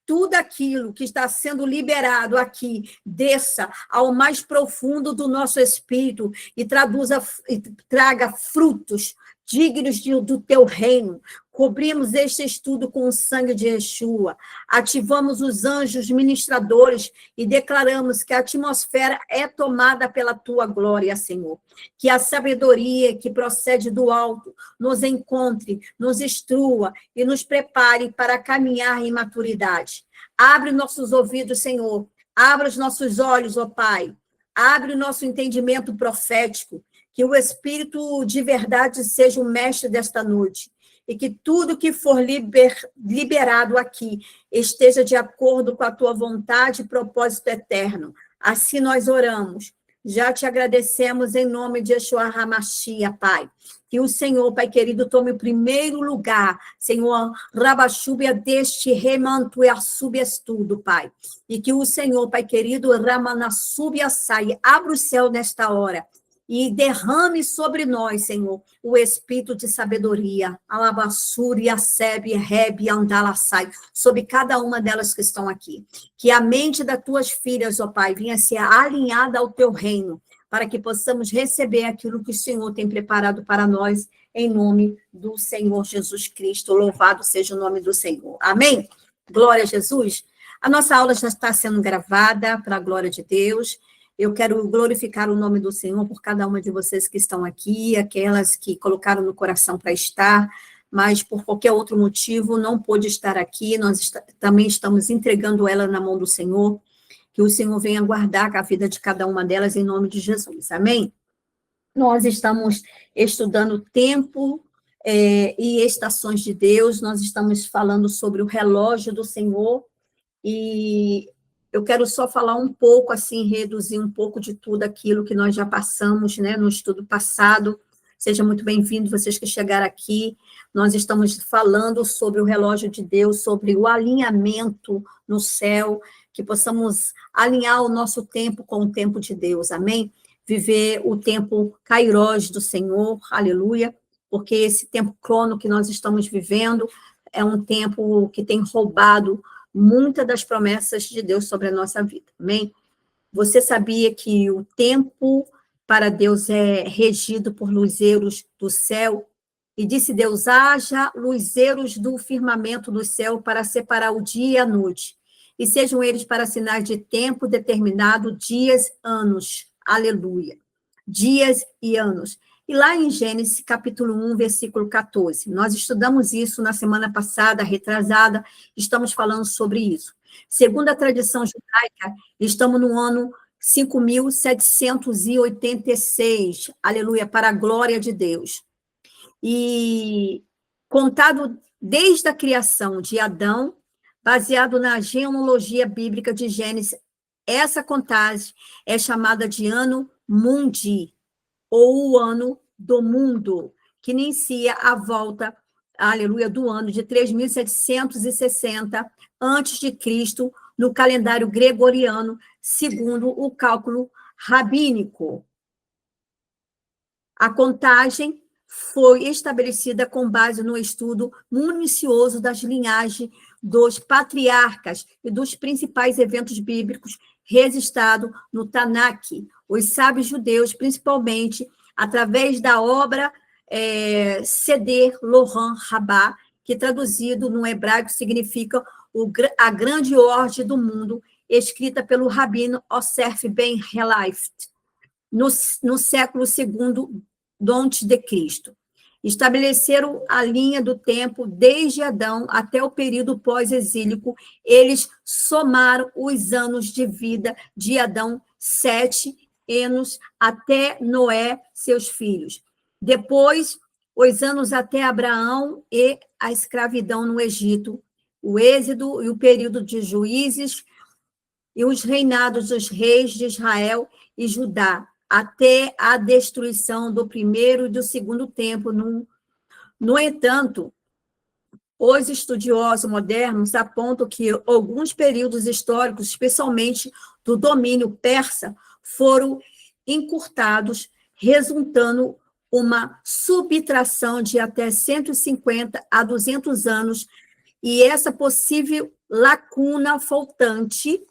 Tudo aquilo que está sendo liberado aqui, desça ao mais profundo do nosso espírito e traga frutos dignos do teu reino. Cobrimos este estudo com o sangue de Yeshua, ativamos os anjos ministradores e declaramos que a atmosfera é tomada pela tua glória, Senhor. Que a sabedoria que procede do alto nos encontre, nos instrua e nos prepare para caminhar em maturidade. Abre nossos ouvidos, Senhor. Abre os nossos olhos, ó Pai. Abre o nosso entendimento profético. Que o Espírito de verdade seja o mestre desta noite. E que tudo que for liberado aqui esteja de acordo com a tua vontade e propósito eterno. Assim nós oramos. Já te agradecemos em nome de Yeshua HaMashiach, Pai. Que o Senhor, Pai querido, tome o primeiro lugar. Senhor, Rabachúbia deste remanto e assubias tudo, Pai. E que o Senhor, Pai querido, Ramanasúbia saia, abra o céu nesta hora. E derrame sobre nós, Senhor, o espírito de sabedoria, alabassuri, asebe, rebe, andalassai, sobre cada uma delas que estão aqui. Que a mente das tuas filhas, ó Pai, venha ser alinhada ao teu reino, para que possamos receber aquilo que o Senhor tem preparado para nós, em nome do Senhor Jesus Cristo. Louvado seja o nome do Senhor. Amém? Glória a Jesus. A nossa aula já está sendo gravada, para a glória de Deus. Eu quero glorificar o nome do Senhor por cada uma de vocês que estão aqui, aquelas que colocaram no coração para estar, mas por qualquer outro motivo não pôde estar aqui. Nós também estamos entregando ela na mão do Senhor, que o Senhor venha guardar a vida de cada uma delas em nome de Jesus. Amém? Nós estamos estudando tempo e estações de Deus, nós estamos falando sobre o relógio do Senhor, e eu quero só falar um pouco, assim, reduzir um pouco de tudo aquilo que nós já passamos, né, no estudo passado. Seja muito bem-vindo, vocês que chegaram aqui. Nós estamos falando sobre o relógio de Deus, sobre o alinhamento no céu, que possamos alinhar o nosso tempo com o tempo de Deus, amém? Viver o tempo kairós do Senhor, aleluia, porque esse tempo crono que nós estamos vivendo é um tempo que tem roubado muitas das promessas de Deus sobre a nossa vida, amém? Você sabia que o tempo para Deus é regido por luzeiros do céu? E disse Deus, haja luzeiros do firmamento do céu para separar o dia e a noite, e sejam eles para sinais de tempo determinado, dias, anos, aleluia, dias e anos. E lá em Gênesis, capítulo 1, versículo 14, nós estudamos isso na semana passada, retrasada, estamos falando sobre isso. Segundo a tradição judaica, estamos no ano 5.786, aleluia, para a glória de Deus. E contado desde a criação de Adão, baseado na genealogia bíblica de Gênesis, essa contagem é chamada de ano mundi, ou o ano do mundo, que inicia a volta, aleluia, do ano de 3.760 a.C., no calendário gregoriano, segundo o cálculo rabínico. A contagem foi estabelecida com base no estudo minucioso das linhagens dos patriarcas e dos principais eventos bíblicos registrados no Tanakh. Os sábios judeus, principalmente, através da obra Seder Lohan Rabbah, que traduzido no hebraico significa a grande ordem do mundo, escrita pelo rabino Osef Ben Helaft, no século II antes de Cristo. Estabeleceram a linha do tempo desde Adão até o período pós-exílico. Eles somaram os anos de vida de Adão, 7 anos, até Noé, seus filhos. Depois, os anos até Abraão e a escravidão no Egito, o êxodo e o período de juízes e os reinados dos reis de Israel e Judá, até a destruição do primeiro e do segundo templo. No entanto, os estudiosos modernos apontam que alguns períodos históricos, especialmente do domínio persa, foram encurtados, resultando uma subtração de até 150 a 200 anos E essa possível lacuna faltante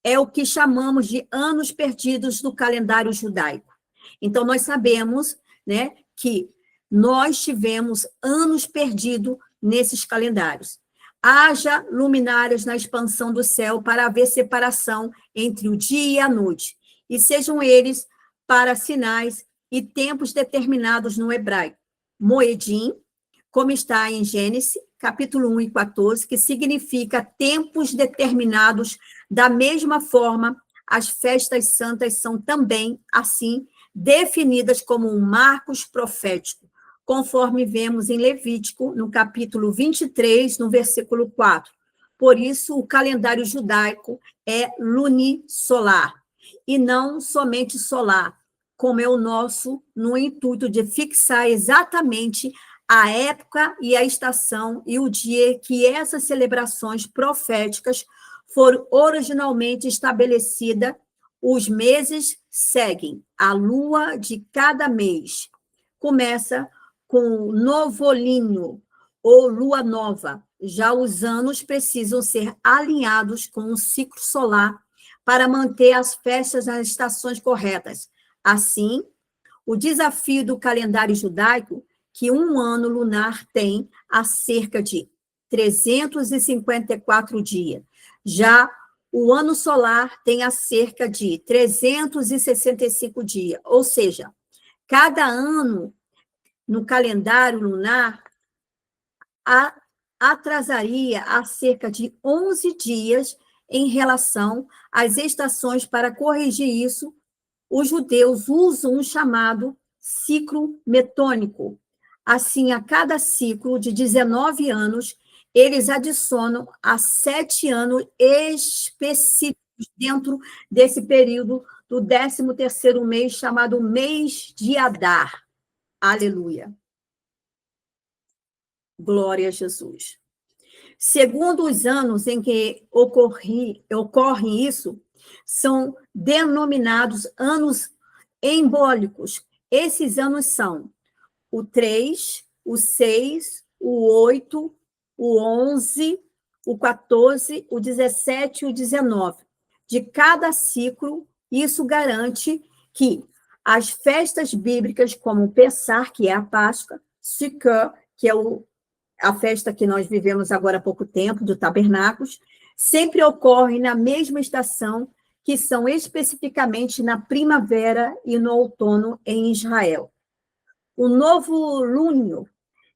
é o que chamamos de anos perdidos do calendário judaico. Então, nós sabemos, né, que nós tivemos anos perdidos nesses calendários. Haja luminárias na expansão do céu para haver separação entre o dia e a noite, e sejam eles para sinais e tempos determinados no hebraico. Moedim, como está em Gênesis, capítulo 1 e 14, que significa tempos determinados. Da mesma forma, as festas santas são também, assim, definidas como um marcos profético, conforme vemos em Levítico, no capítulo 23, no versículo 4. Por isso, o calendário judaico é lunisolar, e não somente solar, como é o nosso, no intuito de fixar exatamente a época e a estação e o dia que essas celebrações proféticas foram originalmente estabelecidas. Os meses seguem a lua de cada mês. Começa com o novolíneo, ou lua nova. Já os anos precisam ser alinhados com o ciclo solar para manter as festas nas estações corretas. Assim, o desafio do calendário judaico, que um ano lunar tem há cerca de 354 dias. Já o ano solar tem há cerca de 365 dias, ou seja, cada ano no calendário lunar atrasaria há cerca de 11 dias em relação às estações. Para corrigir isso, os judeus usam um chamado ciclo metônico. Assim, a cada ciclo de 19 anos, eles adicionam a 7 anos específicos dentro desse período do 13º mês, chamado mês de Adar. Aleluia. Glória a Jesus. Segundo os anos em que ocorre isso, são denominados anos embólicos. Esses anos são o 3, o 6, o 8, o 11, o 14, o 17 e o 19. De cada ciclo, isso garante que as festas bíblicas, como o Pessar, que é a Páscoa, Sukkot, que é a festa que nós vivemos agora há pouco tempo, do Tabernáculos, sempre ocorrem na mesma estação, que são especificamente na primavera e no outono em Israel. O novo lúnio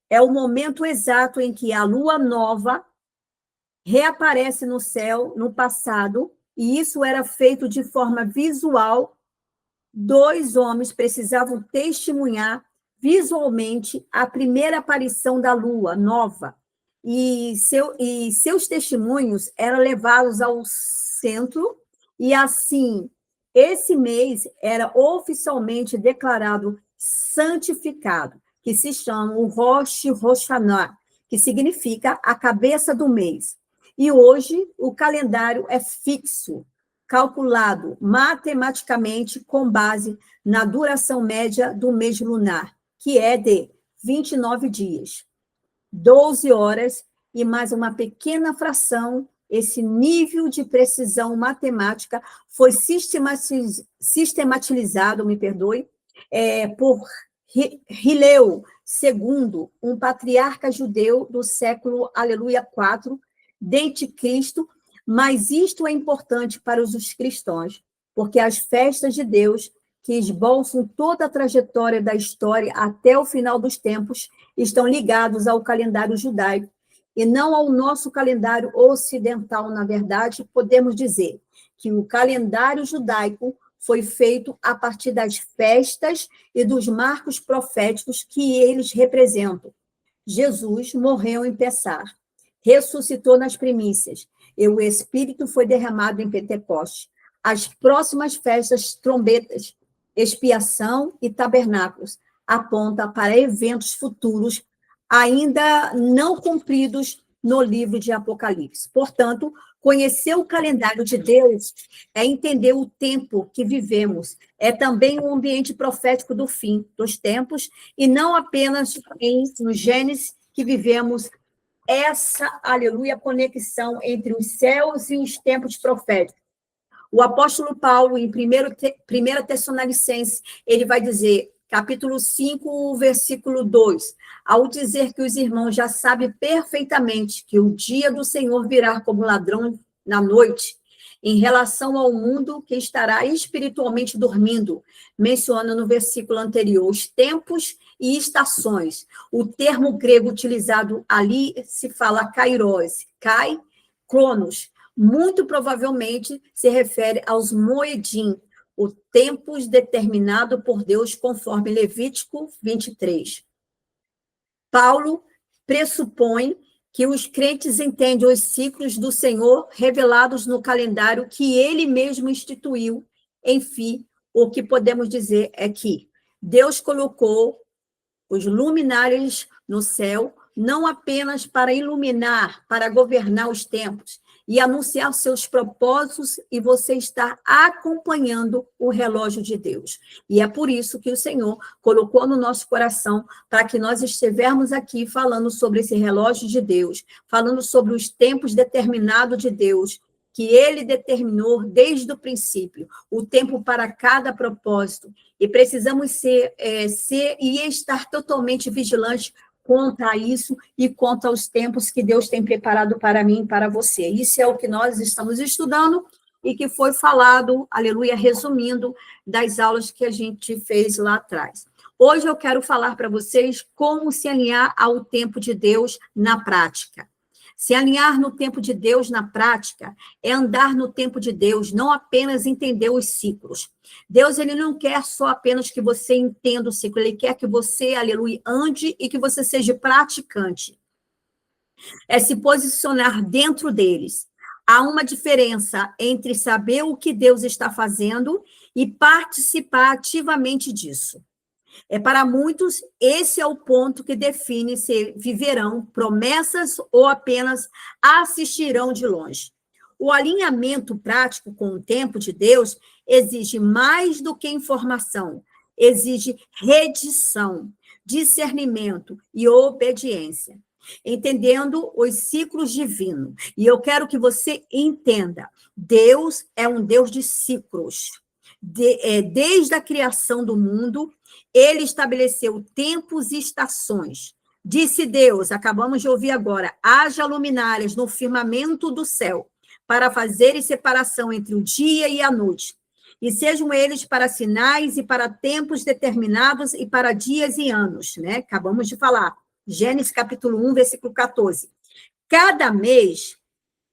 é o momento exato em que a lua nova reaparece no céu no passado, e isso era feito de forma visual. 2 homens precisavam testemunhar visualmente a primeira aparição da lua nova, e seus testemunhos eram levados ao centro, e assim, esse mês era oficialmente declarado santificado, que se chama o Rosh Hashanah, que significa a cabeça do mês. E hoje o calendário é fixo, calculado matematicamente com base na duração média do mês lunar, que é de 29 dias, 12 horas e mais uma pequena fração. Esse nível de precisão matemática foi sistematizado, me perdoe, por Hileu II, um patriarca judeu do século, aleluia, 4, dentre Cristo. Mas isto é importante para os cristãos, porque as festas de Deus, que esboçam toda a trajetória da história até o final dos tempos, estão ligados ao calendário judaico, e não ao nosso calendário ocidental. Na verdade, podemos dizer que o calendário judaico foi feito a partir das festas e dos marcos proféticos que eles representam. Jesus morreu em Pessar, ressuscitou nas primícias, e o Espírito foi derramado em Pentecostes. As próximas festas, trombetas, expiação e tabernáculos, apontam para eventos futuros ainda não cumpridos no livro de Apocalipse. Portanto, conhecer o calendário de Deus é entender o tempo que vivemos, é também um ambiente profético do fim dos tempos, e não apenas no Gênesis, que vivemos essa, aleluia, conexão entre os céus e os tempos proféticos. O apóstolo Paulo, em 1 Tessalonicenses, ele vai dizer, capítulo 5, versículo 2, ao dizer que os irmãos já sabem perfeitamente que o dia do Senhor virá como ladrão na noite, em relação ao mundo que estará espiritualmente dormindo, menciona no versículo anterior os tempos e estações. O termo grego utilizado ali se fala kairos, kai, cronos. Muito provavelmente se refere aos moedim, o tempos determinado por Deus conforme Levítico 23. Paulo pressupõe que os crentes entendem os ciclos do Senhor revelados no calendário que ele mesmo instituiu. Enfim, o que podemos dizer é que Deus colocou os luminares no céu, não apenas para iluminar, para governar os tempos e anunciar seus propósitos, e você está acompanhando o relógio de Deus. E é por isso que o Senhor colocou no nosso coração, para que nós estivermos aqui falando sobre esse relógio de Deus, falando sobre os tempos determinados de Deus, que ele determinou desde o princípio, o tempo para cada propósito, e precisamos ser e estar totalmente vigilantes contra isso e contra os tempos que Deus tem preparado para mim e para você. Isso é o que nós estamos estudando e que foi falado, aleluia, resumindo, das aulas que a gente fez lá atrás. Hoje eu quero falar para vocês como se alinhar ao tempo de Deus na prática. Se alinhar no tempo de Deus na prática é andar no tempo de Deus, não apenas entender os ciclos. Deus, ele não quer só apenas que você entenda o ciclo, ele quer que você, aleluia, ande e que você seja praticante. É se posicionar dentro deles. Há uma diferença entre saber o que Deus está fazendo e participar ativamente disso. Para muitos, esse é o ponto que define se viverão promessas ou apenas assistirão de longe. O alinhamento prático com o tempo de Deus exige mais do que informação, exige redição, discernimento e obediência, entendendo os ciclos divinos. E eu quero que você entenda, Deus é um Deus de ciclos. Desde a criação do mundo, ele estabeleceu tempos e estações. Disse Deus, acabamos de ouvir agora, haja luminárias no firmamento do céu, para fazerem separação entre o dia e a noite, e sejam eles para sinais e para tempos determinados e para dias e anos, né? Acabamos de falar. Gênesis capítulo 1, versículo 14. Cada mês,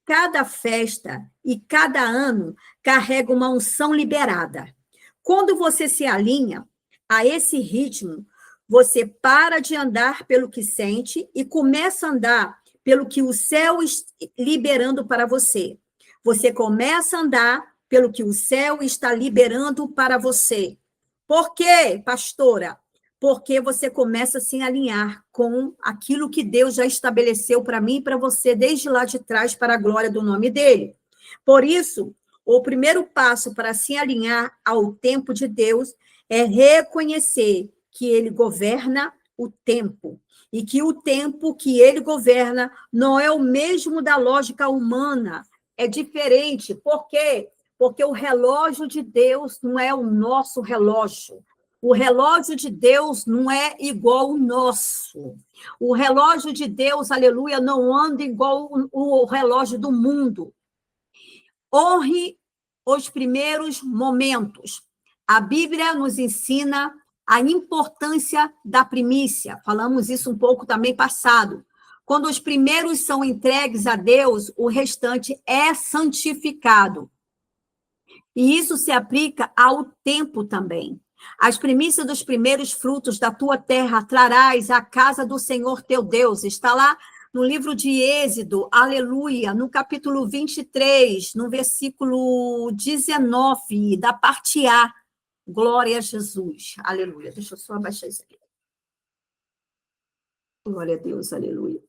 cada festa e cada ano carrega uma unção liberada. Quando você se alinha a esse ritmo, você para de andar pelo que sente e começa a andar pelo que o céu está liberando para você. Você começa a andar pelo que o céu está liberando para você. Por quê, pastora? Porque você começa a se alinhar com aquilo que Deus já estabeleceu para mim e para você desde lá de trás, para a glória do nome dele. Por isso, o primeiro passo para se alinhar ao tempo de Deus é reconhecer que ele governa o tempo, e que o tempo que ele governa não é o mesmo da lógica humana, é diferente. Por quê? Porque o relógio de Deus não é o nosso relógio. O relógio de Deus não é igual ao nosso. O relógio de Deus, aleluia, não anda igual o relógio do mundo. Honre os primeiros momentos. A Bíblia nos ensina a importância da primícia. Falamos isso um pouco também passado. Quando os primeiros são entregues a Deus, o restante é santificado. E isso se aplica ao tempo também. As primícias dos primeiros frutos da tua terra trarás à casa do Senhor teu Deus. Está lá no livro de Êxodo, aleluia, no capítulo 23, no versículo 19, da parte A. Glória a Jesus, aleluia. Deixa eu só abaixar isso aqui. Glória a Deus, aleluia.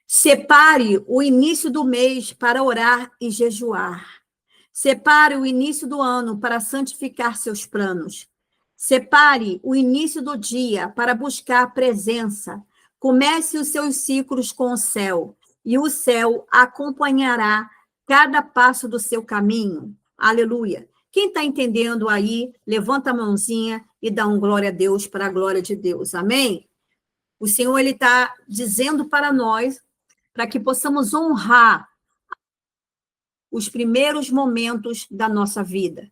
Separe o início do mês para orar e jejuar. Separe o início do ano para santificar seus planos. Separe o início do dia para buscar a presença. Comece os seus ciclos com o céu, e o céu acompanhará cada passo do seu caminho. Aleluia. Quem está entendendo aí, levanta a mãozinha e dá um glória a Deus para a glória de Deus. Amém? O Senhor, Ele está dizendo para nós, para que possamos honrar os primeiros momentos da nossa vida.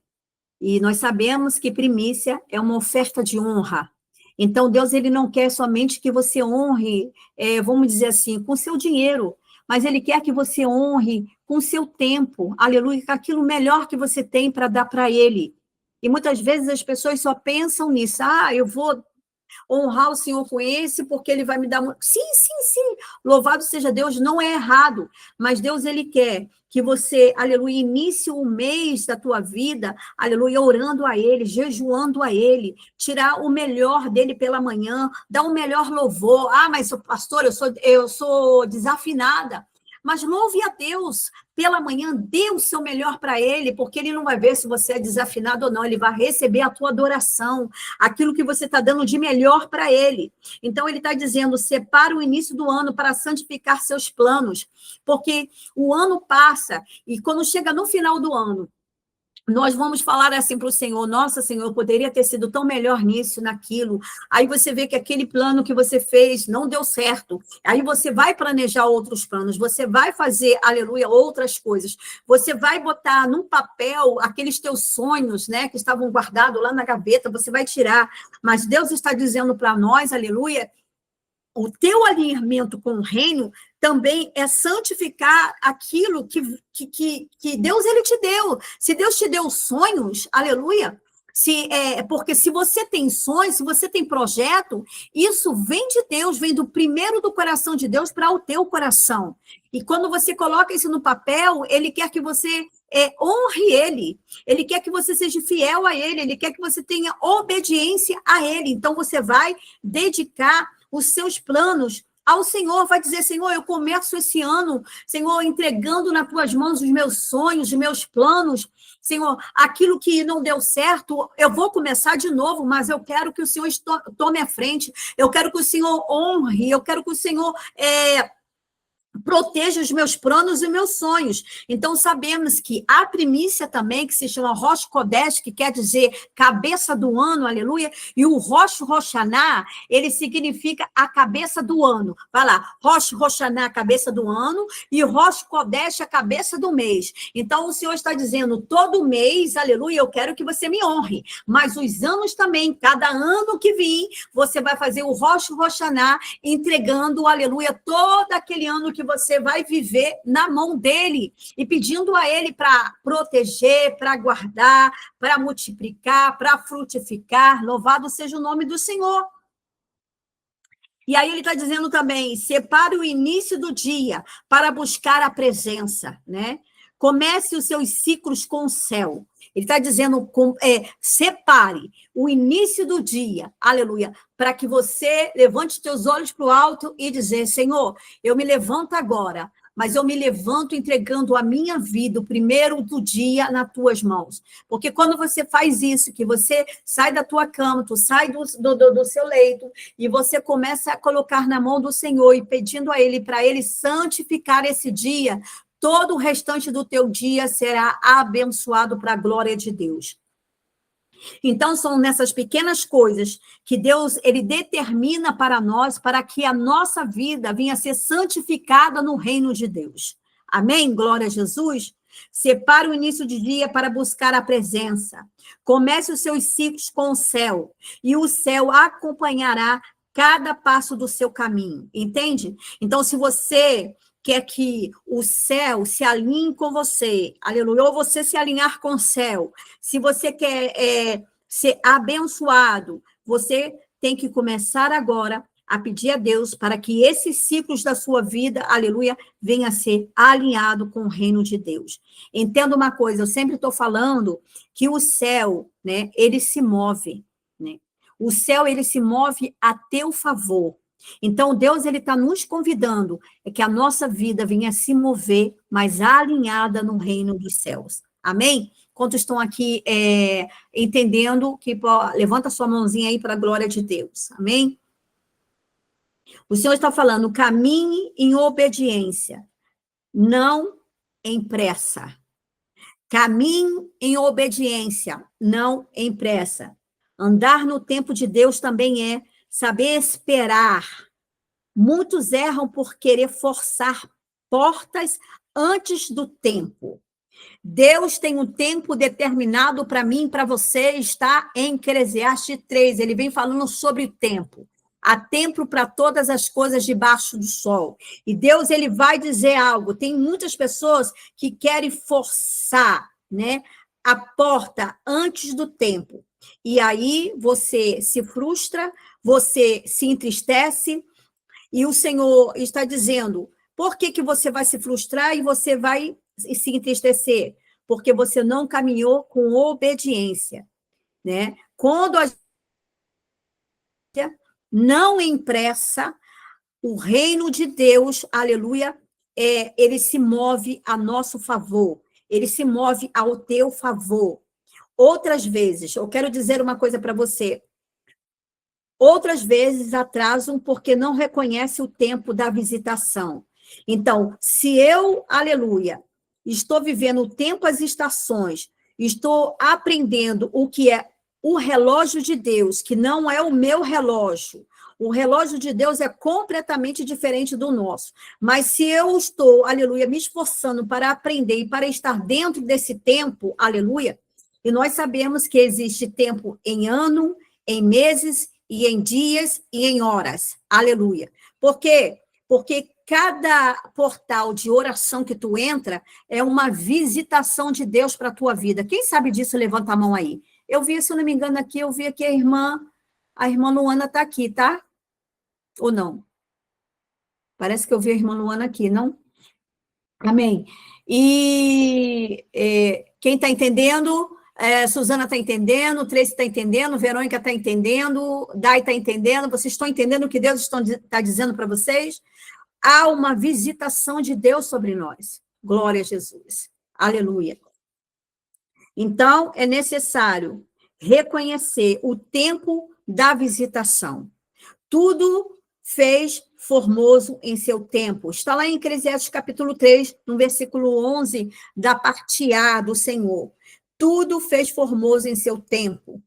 E nós sabemos que primícia é uma oferta de honra. Então, Deus, Ele não quer somente que você honre, vamos dizer assim, com seu dinheiro, mas Ele quer que você honre com seu tempo, aleluia, com aquilo melhor que você tem para dar para Ele. E muitas vezes as pessoas só pensam nisso, eu vou honrar o Senhor com esse, porque ele vai me dar... Sim, sim, sim, louvado seja Deus, não é errado, mas Deus, ele quer que você, aleluia, inicie o mês da tua vida, aleluia, orando a ele, jejuando a ele, tirar o melhor dele pela manhã, dar o melhor louvor. Mas pastor, eu sou desafinada. Mas louve a Deus pela manhã, dê o seu melhor para ele, porque ele não vai ver se você é desafinado ou não, ele vai receber a tua adoração, aquilo que você está dando de melhor para ele. Então, ele está dizendo, separa o início do ano para santificar seus planos, porque o ano passa, e quando chega no final do ano, nós vamos falar assim para o Senhor, nossa, Senhor, eu poderia ter sido tão melhor nisso, naquilo. Aí você vê que aquele plano que você fez não deu certo. Aí você vai planejar outros planos, você vai fazer, aleluia, outras coisas. Você vai botar num papel aqueles teus sonhos, né, que estavam guardados lá na gaveta, você vai tirar. Mas Deus está dizendo para nós, aleluia, o teu alinhamento com o reino também é santificar aquilo que Deus ele te deu. Se Deus te deu sonhos, aleluia, porque se você tem sonhos, se você tem projeto, isso vem de Deus, vem do primeiro do coração de Deus para o teu coração. E quando você coloca isso no papel, ele quer que você honre ele quer que você seja fiel a ele quer que você tenha obediência a ele. Então, você vai dedicar os seus planos ao Senhor, vai dizer, Senhor, eu começo esse ano, Senhor, entregando nas tuas mãos os meus sonhos, os meus planos, Senhor, aquilo que não deu certo, eu vou começar de novo, mas eu quero que o Senhor tome a frente, eu quero que o Senhor honre, eu quero que o Senhor proteja os meus planos e meus sonhos. Então, sabemos que a primícia também, que se chama Rosh Kodesh, que quer dizer cabeça do ano, aleluia, e o Rosh Hashanah, ele significa a cabeça do ano. Vai lá, Rosh Hashanah, a cabeça do ano, e Rosh Kodesh, a cabeça do mês. Então, o Senhor está dizendo, todo mês, aleluia, eu quero que você me honre, mas os anos também, cada ano que vir, você vai fazer o Rosh Hashanah, entregando, aleluia, todo aquele ano que você vai viver na mão dele e pedindo a ele para proteger, para guardar, para multiplicar, para frutificar. Louvado seja o nome do Senhor. E aí ele está dizendo também, separe o início do dia para buscar a presença, né? Comece os seus ciclos com o céu. Ele está dizendo, separe o início do dia, aleluia, para que você levante os teus olhos para o alto e dizer, Senhor, eu me levanto agora, mas eu me levanto entregando a minha vida, o primeiro do dia, nas tuas mãos. Porque quando você faz isso, que você sai da tua cama, tu sai do seu leito, e você começa a colocar na mão do Senhor e pedindo a Ele, para Ele santificar esse dia, todo o restante do teu dia será abençoado para a glória de Deus. Então, são nessas pequenas coisas que Deus, ele determina para nós, para que a nossa vida venha a ser santificada no reino de Deus. Amém? Glória a Jesus. Separe o início de dia para buscar a presença. Comece os seus ciclos com o céu, e o céu acompanhará cada passo do seu caminho. Entende? Então, se você quer que o céu se alinhe com você, aleluia, ou você se alinhar com o céu, se você quer ser abençoado, você tem que começar agora a pedir a Deus para que esses ciclos da sua vida, aleluia, venha a ser alinhado com o reino de Deus. Entenda uma coisa, eu sempre estou falando que o céu, né, ele se move, né? O céu, ele se move a teu favor. Então, Deus, ele está nos convidando que a nossa vida venha se mover, mas alinhada no reino dos céus. Amém? Quantos estão aqui entendendo que levanta sua mãozinha aí para a glória de Deus, amém? O Senhor está falando, caminhe em obediência, não em pressa. Caminhe em obediência, não em pressa. Andar no tempo de Deus também é saber esperar. Muitos erram por querer forçar portas antes do tempo. Deus tem um tempo determinado para mim e para você, está em Eclesiastes 3. Ele vem falando sobre o tempo. Há tempo para todas as coisas debaixo do sol. E Deus, ele vai dizer algo. Tem muitas pessoas que querem forçar, né, a porta antes do tempo. E aí você se frustra, você se entristece, e o Senhor está dizendo, por que você vai se frustrar e você vai se entristecer? Porque você não caminhou com obediência, né? Quando a gente não impressa, o reino de Deus, aleluia, ele se move a nosso favor, ele se move ao teu favor. Outras vezes, eu quero dizer uma coisa para você, outras vezes atrasam porque não reconhece o tempo da visitação. Então, se eu, aleluia, estou vivendo o tempo, as estações, estou aprendendo o que é o relógio de Deus, que não é o meu relógio. O relógio de Deus é completamente diferente do nosso. Mas se eu estou, aleluia, me esforçando para aprender e para estar dentro desse tempo, aleluia, e nós sabemos que existe tempo em ano, em meses, e em dias e em horas. Aleluia. Por quê? Porque cada portal de oração que tu entra é uma visitação de Deus para a tua vida. Quem sabe disso, levanta a mão aí. Eu vi, se eu não me engano, aqui, eu vi aqui a irmã Luana está aqui, tá? Ou não? Parece que eu vi a irmã Luana aqui, não? Amém. E quem está entendendo... Suzana está entendendo, Tracy está entendendo, Verônica está entendendo, Dai está entendendo, vocês estão entendendo o que Deus está dizendo para vocês? Há uma visitação de Deus sobre nós. Glória a Jesus. Aleluia. Então, é necessário reconhecer o tempo da visitação. Tudo fez formoso em seu tempo. Está lá em Eclesiastes capítulo 3, no versículo 11, da parte A do Senhor. Tudo fez formoso em seu tempo.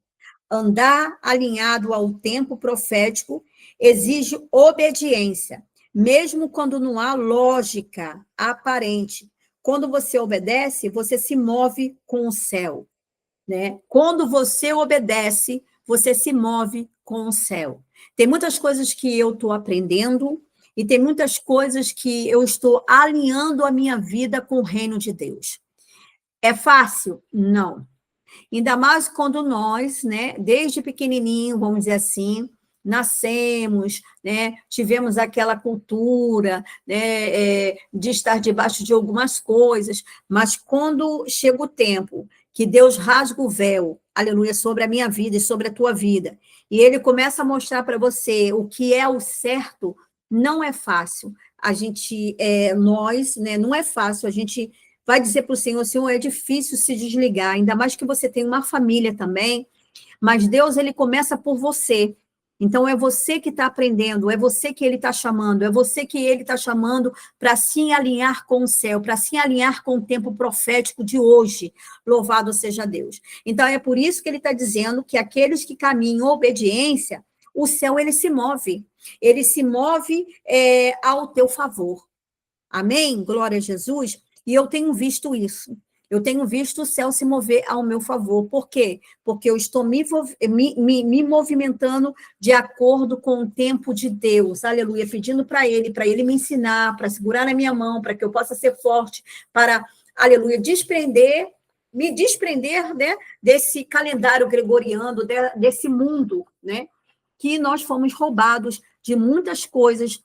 Andar alinhado ao tempo profético exige obediência, mesmo quando não há lógica aparente. Quando você obedece, você se move com o céu, né? Quando você obedece, você se move com o céu. Tem muitas coisas que eu estou aprendendo e tem muitas coisas que eu estou alinhando a minha vida com o reino de Deus. É fácil? Não. Ainda mais quando nós, né, desde pequenininho, vamos dizer assim, nascemos, né, tivemos aquela cultura, né, de estar debaixo de algumas coisas, mas quando chega o tempo que Deus rasga o véu, aleluia, sobre a minha vida e sobre a tua vida, e Ele começa a mostrar para você o que é o certo, não é fácil. A gente, nós, né, não é fácil, a gente vai dizer para o Senhor, é difícil se desligar, ainda mais que você tem uma família também, mas Deus, ele começa por você. Então, é você que está aprendendo, é você que ele está chamando, é você que ele está chamando para se alinhar com o céu, para se alinhar com o tempo profético de hoje. Louvado seja Deus. Então, é por isso que ele está dizendo que aqueles que caminham em obediência, o céu, ele se move ao teu favor. Amém? Glória a Jesus. E eu tenho visto isso. Eu tenho visto o céu se mover ao meu favor. Por quê? Porque eu estou me movimentando de acordo com o tempo de Deus. Aleluia. Pedindo para ele me ensinar, para segurar na minha mão, para que eu possa ser forte, para, aleluia, me desprender, né, desse calendário gregoriano, desse mundo, né, que nós fomos roubados de muitas coisas,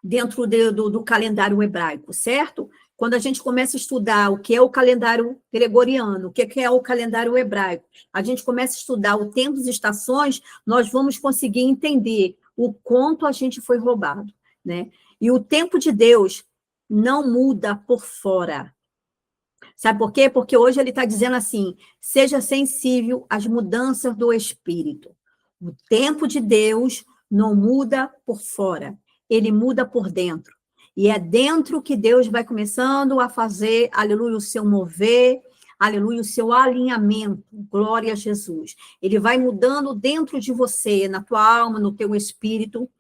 dentro do calendário hebraico, certo? Quando a gente começa a estudar o que é o calendário gregoriano, o que é o calendário hebraico, a gente começa a estudar o tempo e estações, nós vamos conseguir entender o quanto a gente foi roubado, né? E o tempo de Deus não muda por fora. Sabe por quê? Porque hoje ele está dizendo assim, seja sensível às mudanças do Espírito. O tempo de Deus não muda por fora, ele muda por dentro. E é dentro que Deus vai começando a fazer, aleluia, o seu mover, aleluia, o seu alinhamento, glória a Jesus. Ele vai mudando dentro de você, na tua alma, no teu espírito.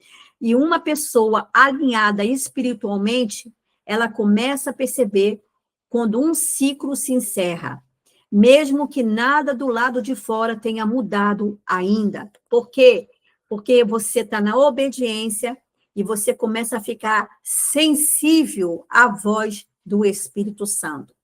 E uma pessoa alinhada espiritualmente, ela começa a perceber quando um ciclo se encerra, mesmo que nada do lado de fora tenha mudado ainda. Por quê? Porque você está na obediência e você começa a ficar sensível à voz do Espírito Santo.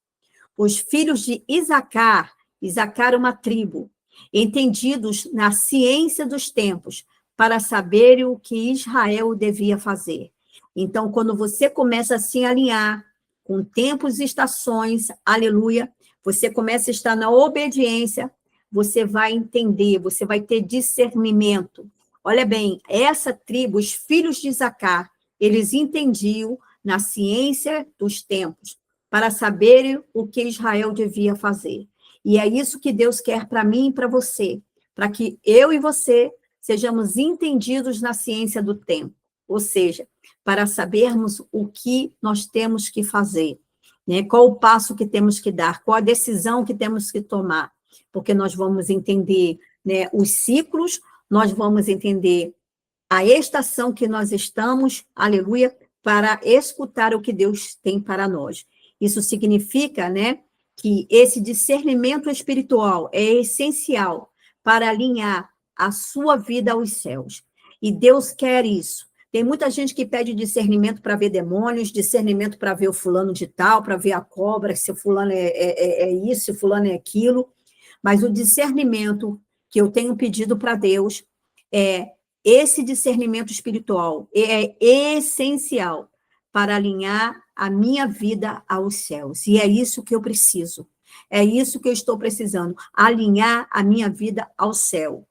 Os filhos de Isacar, Isacar é uma tribo, entendidos na ciência dos tempos, para saberem o que Israel devia fazer. Então, quando você começa a se alinhar com tempos e estações, aleluia, você começa a estar na obediência, você vai entender, você vai ter discernimento. Olha bem, essa tribo, os filhos de Isacar, eles entendiam na ciência dos tempos, para saberem o que Israel devia fazer. E é isso que Deus quer para mim e para você, para que eu e você sejamos entendidos na ciência do tempo, ou seja, para sabermos o que nós temos que fazer, né? Qual o passo que temos que dar, qual a decisão que temos que tomar, porque nós vamos entender, né, os ciclos, nós vamos entender a estação que nós estamos, aleluia, para escutar o que Deus tem para nós. Isso significa, né, que esse discernimento espiritual é essencial para alinhar a sua vida aos céus. E Deus quer isso. Tem muita gente que pede discernimento para ver demônios, discernimento para ver o fulano de tal, para ver a cobra, se o fulano é isso, se o fulano é aquilo. Mas o discernimento que eu tenho pedido para Deus é esse discernimento espiritual, é essencial para alinhar a minha vida aos céus. E é isso que eu preciso. É isso que eu estou precisando, alinhar a minha vida ao céu.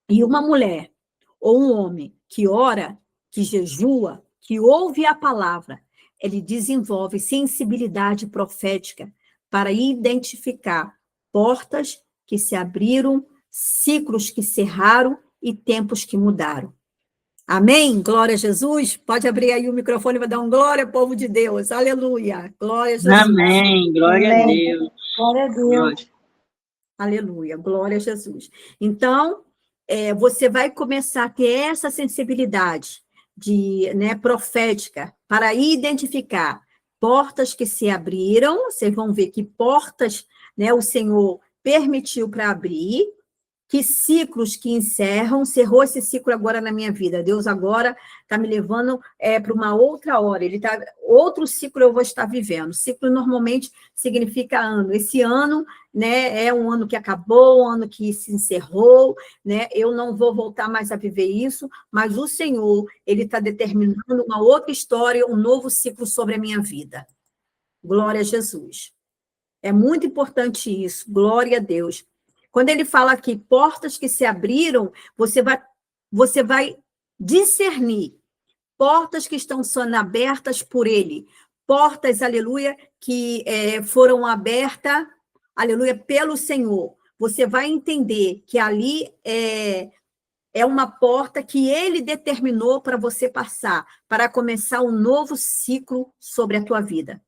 E uma mulher ou um homem que ora, que jejua, que ouve a palavra, ele desenvolve sensibilidade profética para identificar portas que se abriram, ciclos que cerraram e tempos que mudaram. Amém? Glória a Jesus. Pode abrir aí o microfone e vai dar um glória, povo de Deus. Aleluia. Glória a Jesus. Amém. Glória Amém. a Deus. Glória a Deus. Glória. Aleluia. Glória a Jesus. Então, você vai começar a ter essa sensibilidade né, profética para identificar portas que se abriram. Vocês vão ver que portas, né, o Senhor permitiu para abrir, que ciclos que encerrou esse ciclo agora na minha vida. Deus agora está me levando para uma outra hora. Outro ciclo eu vou estar vivendo. Ciclo normalmente significa ano. Esse ano, né, é um ano que acabou, um ano que se encerrou, né? Eu não vou voltar mais a viver isso, mas o Senhor, ele está determinando uma outra história, um novo ciclo sobre a minha vida. Glória a Jesus. É muito importante isso. Glória a Deus. Quando ele fala aqui, portas que se abriram, você vai discernir portas que estão sendo abertas por ele, portas, aleluia, que foram abertas, aleluia, pelo Senhor. Você vai entender que ali é uma porta que ele determinou para você passar, para começar um novo ciclo sobre a tua vida.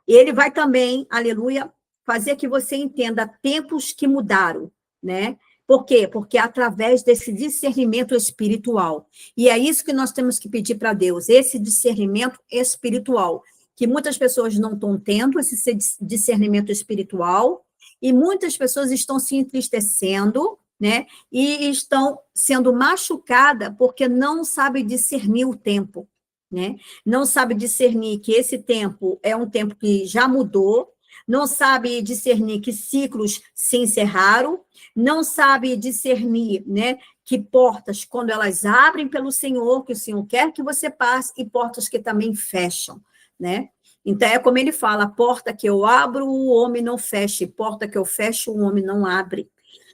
Ele vai também, aleluia, fazer que você entenda tempos que mudaram, né? Por quê? Porque é através desse discernimento espiritual. E é isso que nós temos que pedir para Deus, esse discernimento espiritual, que muitas pessoas não estão tendo esse discernimento espiritual, e muitas pessoas estão se entristecendo, né? E estão sendo machucadas porque não sabem discernir o tempo, né? Não sabe discernir que esse tempo é um tempo que já mudou, não sabe discernir que ciclos se encerraram, não sabe discernir, né, que portas, quando elas abrem pelo Senhor, que o Senhor quer que você passe, e portas que também fecham, né? Então, é como ele fala, a porta que eu abro, o homem não fecha, e porta que eu fecho, o homem não abre.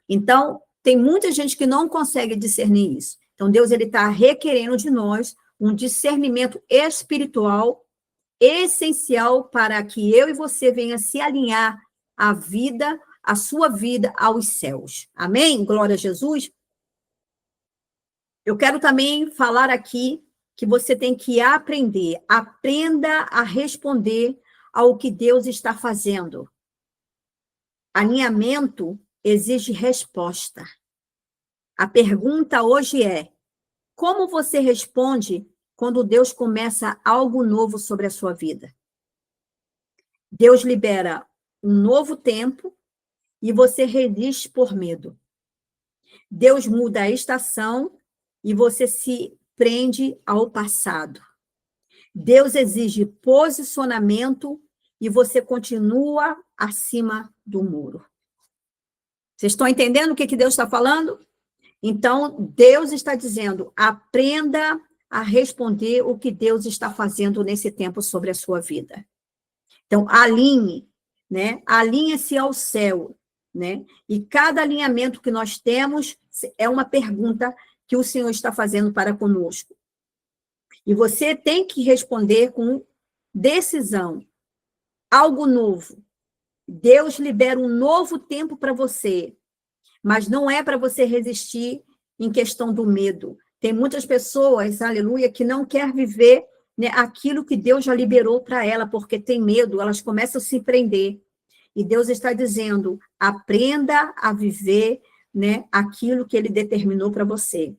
Então, tem muita gente que não consegue discernir isso. Então, Deus está requerendo de nós um discernimento espiritual essencial para que eu e você venha se alinhar à vida, a sua vida aos céus. Amém? Glória a Jesus. Eu quero também falar aqui que você tem que aprender. Aprenda a responder ao que Deus está fazendo. Alinhamento exige resposta. A pergunta hoje é: como você responde quando Deus começa algo novo sobre a sua vida? Deus libera um novo tempo e você resiste por medo. Deus muda a estação e você se prende ao passado. Deus exige posicionamento e você continua acima do muro. Vocês estão entendendo o que Deus está falando? Então, Deus está dizendo, aprenda a responder o que Deus está fazendo nesse tempo sobre a sua vida. Então, alinhe, né? Alinhe-se ao céu, né? E cada alinhamento que nós temos é uma pergunta que o Senhor está fazendo para conosco. E você tem que responder com decisão, algo novo. Deus libera um novo tempo para você, mas não é para você resistir em questão do medo. Tem muitas pessoas, aleluia, que não quer viver, né, aquilo que Deus já liberou para ela, porque tem medo, elas começam a se prender. E Deus está dizendo, aprenda a viver, né, aquilo que Ele determinou para você.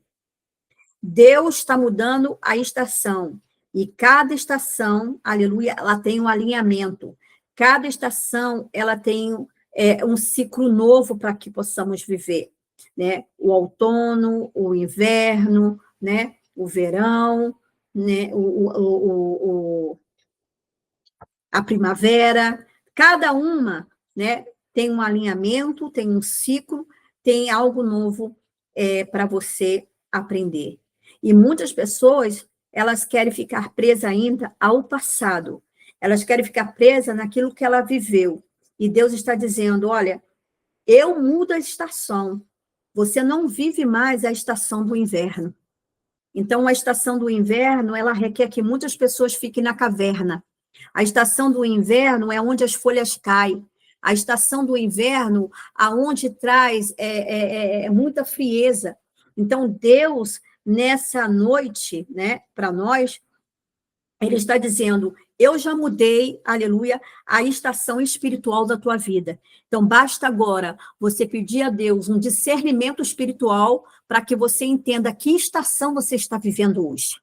Deus está mudando a estação, e cada estação, aleluia, ela tem um alinhamento. Cada estação, ela tem um ciclo novo para que possamos viver, né? O outono, o inverno, né? O verão, né? A primavera. Cada uma, né? Tem um alinhamento, tem um ciclo, tem algo novo para você aprender. E muitas pessoas, elas querem ficar presas ainda ao passado. Elas querem ficar presas naquilo que ela viveu. E Deus está dizendo, olha, eu mudo a estação. Você não vive mais a estação do inverno. Então, a estação do inverno, ela requer que muitas pessoas fiquem na caverna. A estação do inverno é onde as folhas caem. A estação do inverno, aonde traz muita frieza. Então, Deus, nessa noite, né, para nós, Ele está dizendo, eu já mudei, aleluia, a estação espiritual da tua vida. Então, basta agora você pedir a Deus um discernimento espiritual para que você entenda que estação você está vivendo hoje.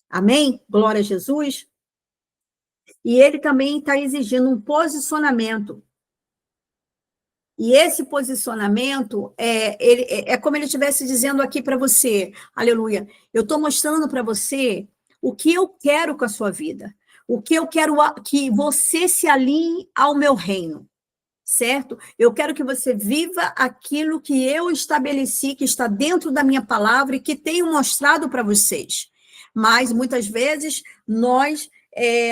Amém? Glória a Jesus. E Ele também está exigindo um posicionamento. E esse posicionamento é como Ele estivesse dizendo aqui para você, aleluia, eu estou mostrando para você o que eu quero com a sua vida, o que eu quero que você se alinhe ao meu reino, certo? Eu quero que você viva aquilo que eu estabeleci, que está dentro da minha palavra e que tenho mostrado para vocês. Mas, muitas vezes, nós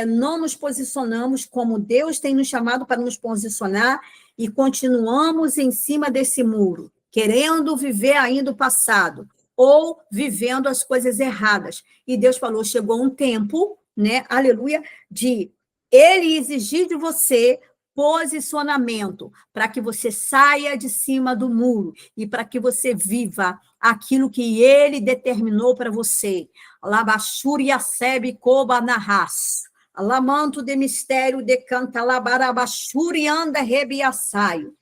não nos posicionamos como Deus tem nos chamado para nos posicionar e continuamos em cima desse muro, querendo viver ainda o passado, ou vivendo as coisas erradas. E Deus falou, chegou um tempo, né, aleluia, de Ele exigir de você posicionamento, para que você saia de cima do muro e para que você viva aquilo que Ele determinou para você. Labachuri Asebe Koba Narras. Lamanto de mistério de canta labarabachuri anda rebiaçaio.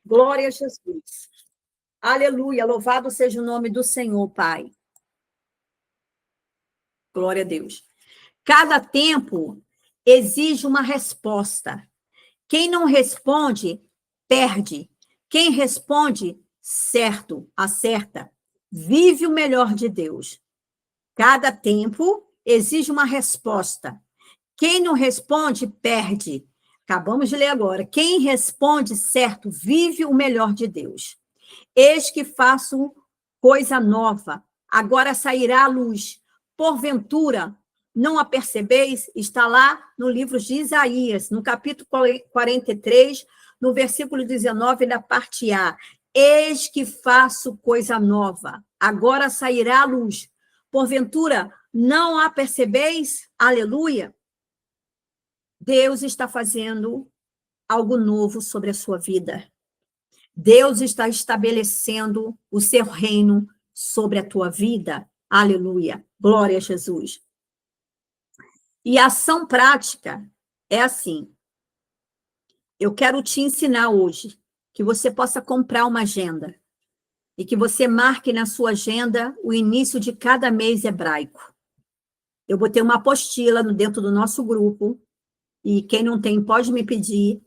Glória a Jesus. Aleluia, louvado seja o nome do Senhor, Pai. Glória a Deus. Cada tempo exige uma resposta. Quem não responde, perde. Quem responde, certo, acerta. Vive o melhor de Deus. Cada tempo exige uma resposta. Quem não responde, perde. Acabamos de ler agora. Quem responde certo, vive o melhor de Deus. Eis que faço coisa nova, agora sairá a luz. Porventura, não a percebeis? Está lá no livro de Isaías, no capítulo 43, no versículo 19, na parte A. Eis que faço coisa nova, agora sairá a luz. Porventura, não a percebeis? Aleluia. Deus está fazendo algo novo sobre a sua vida. Deus está estabelecendo o seu reino sobre a tua vida. Aleluia. Glória a Jesus. E a ação prática é assim. Eu quero te ensinar hoje que você possa comprar uma agenda e que você marque na sua agenda o início de cada mês hebraico. Eu botei uma apostila dentro do nosso grupo e quem não tem pode me pedir.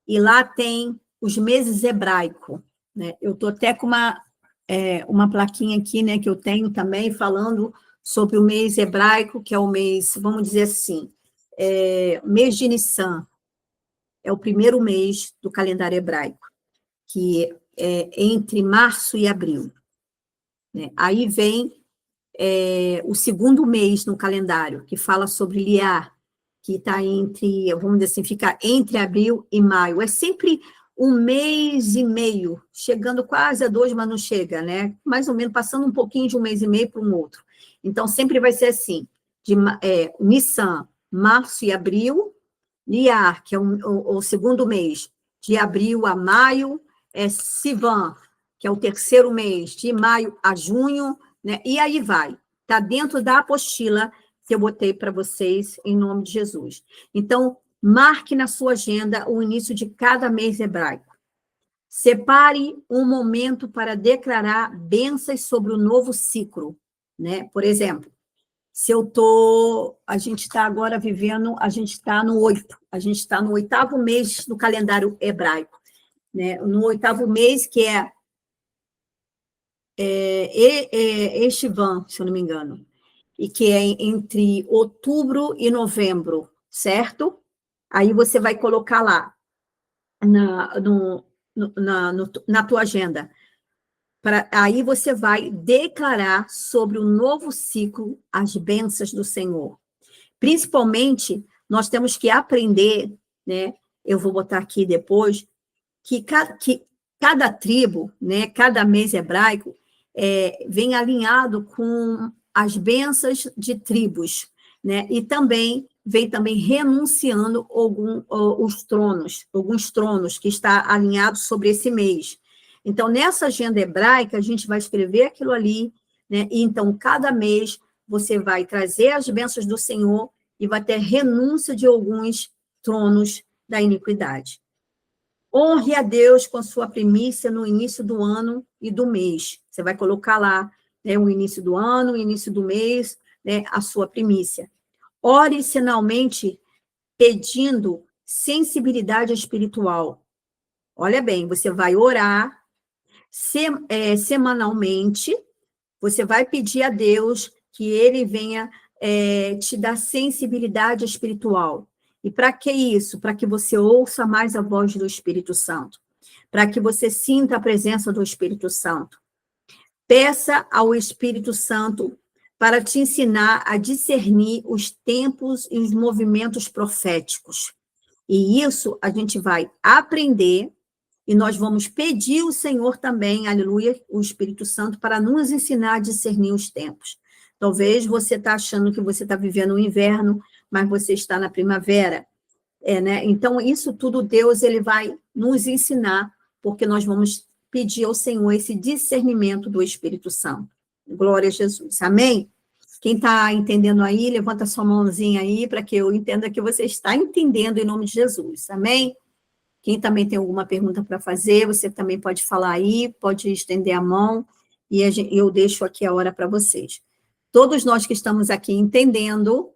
E lá tem os meses hebraicos, né? Eu estou até com uma plaquinha aqui, né, que eu tenho também, falando sobre o mês hebraico, que é o mês, vamos dizer assim, mês de Nissan, é o primeiro mês do calendário hebraico, que é entre março e abril, né? Aí vem o segundo mês no calendário, que fala sobre Liar, que está entre, vamos dizer assim, fica entre abril e maio. É sempre um mês e meio, chegando quase a 2, mas não chega, né? Mais ou menos, passando um pouquinho de um mês e meio para um outro. Então, sempre vai ser assim, Nissan, março e abril, Liar, que é o segundo mês, de abril a maio, Sivan, que é o terceiro mês, de maio a junho, né? E aí vai. Está dentro da apostila que eu botei para vocês, em nome de Jesus. Então, marque na sua agenda o início de cada mês hebraico. Separe um momento para declarar bênçãos sobre o novo ciclo, né? Por exemplo, a gente está agora vivendo, a gente está no 8, a gente está no 8º mês do calendário hebraico, né? No 8º mês, que é Estivan, se eu não me engano, e que é entre outubro e novembro, certo? Aí você vai colocar lá na tua agenda. Aí você vai declarar sobre o novo ciclo as bênçãos do Senhor. Principalmente, nós temos que aprender, né? Eu vou botar aqui depois, que cada tribo, né, cada mês hebraico, vem alinhado com as bênçãos de tribos, né? E também vem renunciando alguns tronos que está alinhado sobre esse mês. Então, nessa agenda hebraica, a gente vai escrever aquilo ali, né? E então, cada mês, você vai trazer as bênçãos do Senhor e vai ter renúncia de alguns tronos da iniquidade. Honre a Deus com sua primícia no início do ano e do mês. Você vai colocar lá, né, o início do ano, o início do mês, né, a sua primícia. Ore sinalmente pedindo sensibilidade espiritual. Olha bem, você vai orar semanalmente, você vai pedir a Deus que Ele venha te dar sensibilidade espiritual. E para que isso? Para que você ouça mais a voz do Espírito Santo. Para que você sinta a presença do Espírito Santo. Peça ao Espírito Santo para te ensinar a discernir os tempos e os movimentos proféticos. E isso a gente vai aprender e nós vamos pedir ao Senhor também, aleluia, o Espírito Santo, para nos ensinar a discernir os tempos. Talvez você está achando que você está vivendo o inverno, mas você está na primavera. Né? Então, isso tudo Deus ele vai nos ensinar, porque nós vamos pedir ao Senhor esse discernimento do Espírito Santo. Glória a Jesus. Amém? Quem está entendendo aí, levanta sua mãozinha aí, para que eu entenda que você está entendendo em nome de Jesus. Amém? Quem também tem alguma pergunta para fazer, você também pode falar aí, pode estender a mão, e eu deixo aqui a hora para vocês. Todos nós que estamos aqui entendendo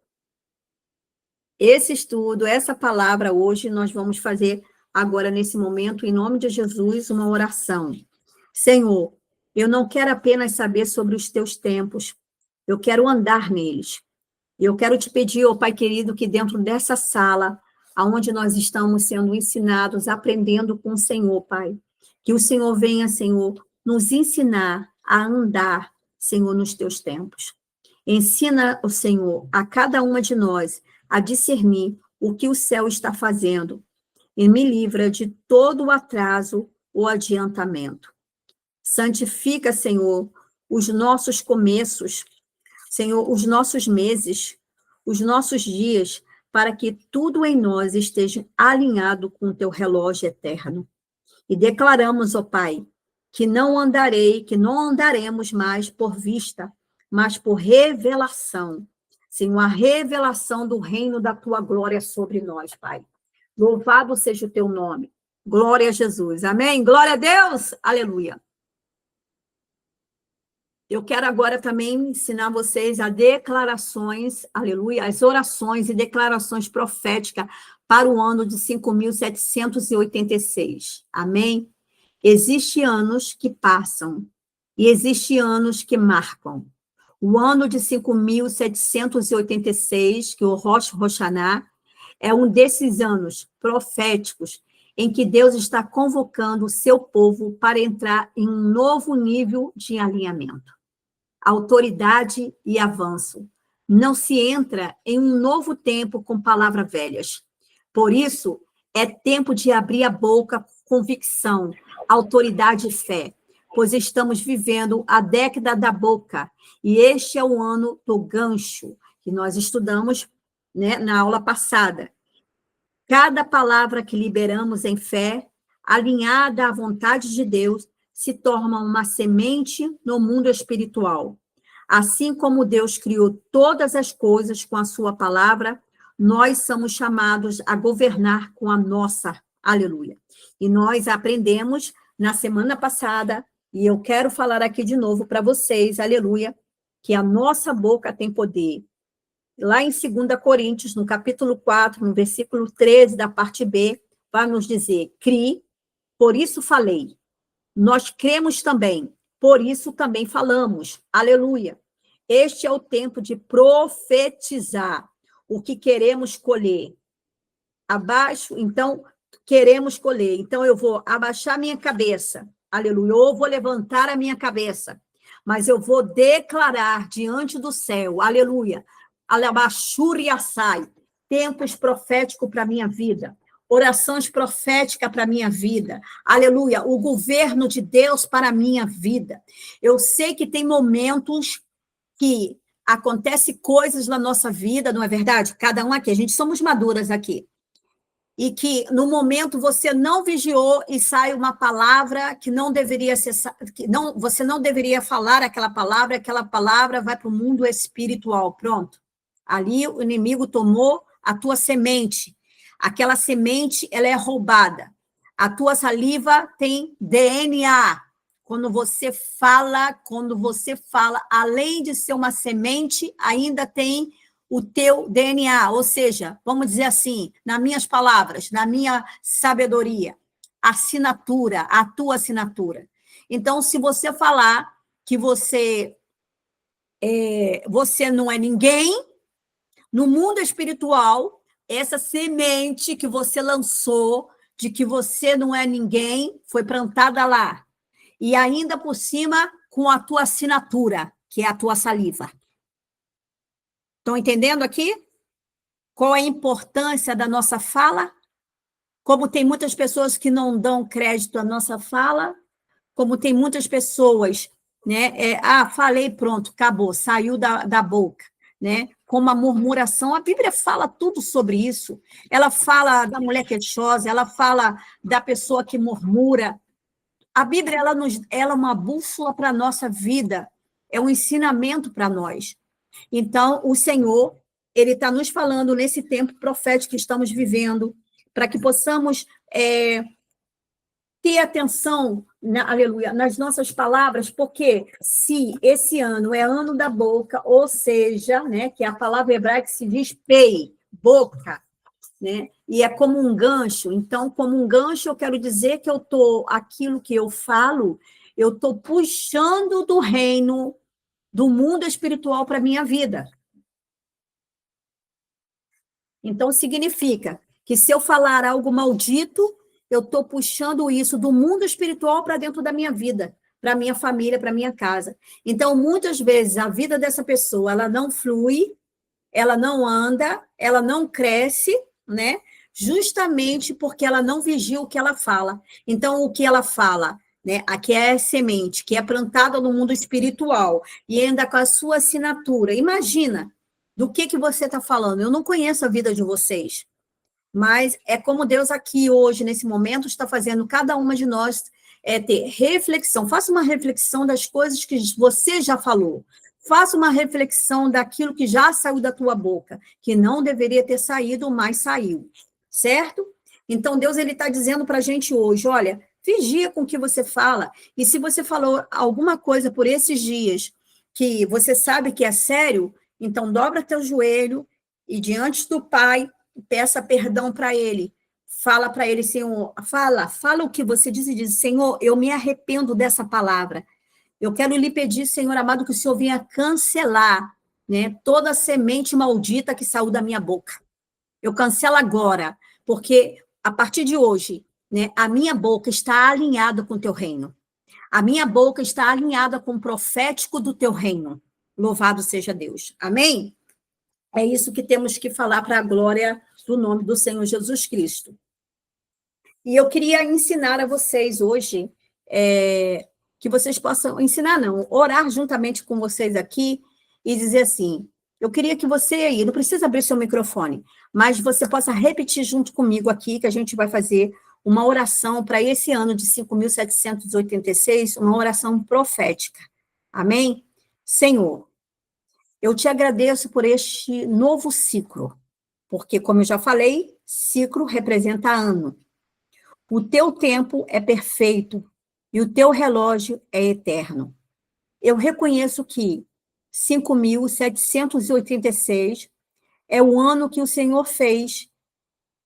esse estudo, essa palavra hoje, nós vamos fazer agora, nesse momento, em nome de Jesus, uma oração. Senhor, eu não quero apenas saber sobre os teus tempos, eu quero andar neles. Eu quero te pedir, Pai querido, que dentro dessa sala, aonde nós estamos sendo ensinados, aprendendo com o Senhor, Pai, que o Senhor venha, Senhor, nos ensinar a andar, Senhor, nos teus tempos. Ensina, o Senhor, a cada uma de nós a discernir o que o céu está fazendo e me livra de todo o atraso ou adiantamento. Santifica, Senhor, os nossos começos, Senhor, os nossos meses, os nossos dias, para que tudo em nós esteja alinhado com o teu relógio eterno. E declaramos, ó Pai, que não andaremos mais por vista, mas por revelação. Senhor, a revelação do reino da tua glória sobre nós, Pai. Louvado seja o teu nome. Glória a Jesus. Amém? Glória a Deus. Aleluia. Eu quero agora também ensinar vocês a declarações, aleluia, as orações e declarações proféticas para o ano de 5.786. Amém? Existem anos que passam e existem anos que marcam. O ano de 5.786, que é o Rosh Hashanah, é um desses anos proféticos em que Deus está convocando o seu povo para entrar em um novo nível de alinhamento, autoridade e avanço. Não se entra em um novo tempo com palavras velhas. Por isso, é tempo de abrir a boca com convicção, autoridade e fé, pois estamos vivendo a década da boca, e este é o ano do gancho, que nós estudamos, né, na aula passada. Cada palavra que liberamos em fé, alinhada à vontade de Deus, se torna uma semente no mundo espiritual. Assim como Deus criou todas as coisas com a sua palavra, nós somos chamados a governar com a nossa. Aleluia. E nós aprendemos na semana passada, e eu quero falar aqui de novo para vocês, aleluia, que a nossa boca tem poder. Lá em 2 Coríntios, no capítulo 4, no versículo 13, da parte B, vai nos dizer: crie, por isso falei. Nós cremos também, por isso também falamos. Aleluia. Este é o tempo de profetizar o que queremos colher. Abaixo, então, queremos colher. Então, eu vou abaixar minha cabeça. Aleluia. Eu vou levantar a minha cabeça. Mas eu vou declarar diante do céu. Aleluia. Alabachuriaçai. Tempos proféticos para a minha vida. Orações proféticas para a minha vida. Aleluia. O governo de Deus para a minha vida. Eu sei que tem momentos que acontecem coisas na nossa vida, não é verdade? Cada um aqui, a gente somos maduras aqui. E que, no momento, você não vigiou e sai uma palavra que não deveria ser... você não deveria falar aquela palavra vai para o mundo espiritual. Pronto. Ali, o inimigo tomou a tua semente. Aquela semente, ela é roubada. A tua saliva tem DNA. Quando você fala, além de ser uma semente, ainda tem o teu DNA, ou seja, vamos dizer assim, nas minhas palavras, na minha sabedoria, assinatura, a tua assinatura. Então, se você falar que você não é ninguém, no mundo espiritual, essa semente que você lançou de que você não é ninguém foi plantada lá. E ainda por cima, com a tua assinatura, que é a tua saliva. Estão entendendo aqui? Qual é a importância da nossa fala? Como tem muitas pessoas que não dão crédito à nossa fala, como tem muitas pessoas, né? Falei, pronto, acabou, saiu da boca, né? Como a murmuração, a Bíblia fala tudo sobre isso. Ela fala da mulher queixosa, ela fala da pessoa que murmura. A Bíblia, ela é uma bússola para a nossa vida, é um ensinamento para nós. Então, o Senhor, Ele está nos falando nesse tempo profético que estamos vivendo, para que possamos ter atenção, aleluia, nas nossas palavras, porque se esse ano é ano da boca, ou seja, né, que é a palavra hebraica que se diz pei, boca, né? E é como um gancho. Então, como um gancho, eu quero dizer que aquilo que eu falo, eu estou puxando do reino, do mundo espiritual para a minha vida. Então, significa que se eu falar algo maldito, eu estou puxando isso do mundo espiritual para dentro da minha vida, para a minha família, para a minha casa. Então, muitas vezes, a vida dessa pessoa, ela não flui, ela não anda, ela não cresce, né? Justamente porque ela não vigia o que ela fala. Então, o que ela fala, né? Aqui é semente, que é plantada no mundo espiritual, e ainda com a sua assinatura. Imagina, do que você está falando. Eu não conheço a vida de vocês, mas é como Deus aqui hoje, nesse momento, está fazendo cada uma de nós ter reflexão. Faça uma reflexão das coisas que você já falou. Faça uma reflexão daquilo que já saiu da tua boca, que não deveria ter saído, mas saiu. Certo? Então, Deus ele está dizendo para a gente hoje, olha, vigia com o que você fala. E se você falou alguma coisa por esses dias que você sabe que é sério, então dobra teu joelho e diante do Pai, peça perdão para ele. Fala para ele, Senhor, fala o que você diz e diz, Senhor, eu me arrependo dessa palavra. Eu quero lhe pedir, Senhor amado, que o Senhor venha cancelar, né, toda a semente maldita que saiu da minha boca. Eu cancelo agora, porque a partir de hoje, né, a minha boca está alinhada com o teu reino. A minha boca está alinhada com o profético do teu reino. Louvado seja Deus. Amém? É isso que temos que falar para a glória do nome do Senhor Jesus Cristo. E eu queria ensinar a vocês hoje, que vocês possam, ensinar não, orar juntamente com vocês aqui e dizer assim, eu queria que você aí, não precisa abrir seu microfone, mas você possa repetir junto comigo aqui, que a gente vai fazer uma oração para esse ano de 5.786, uma oração profética. Amém? Senhor, eu te agradeço por este novo ciclo, porque, como eu já falei, ciclo representa ano. O teu tempo é perfeito e o teu relógio é eterno. Eu reconheço que 5.786 é o ano que o Senhor fez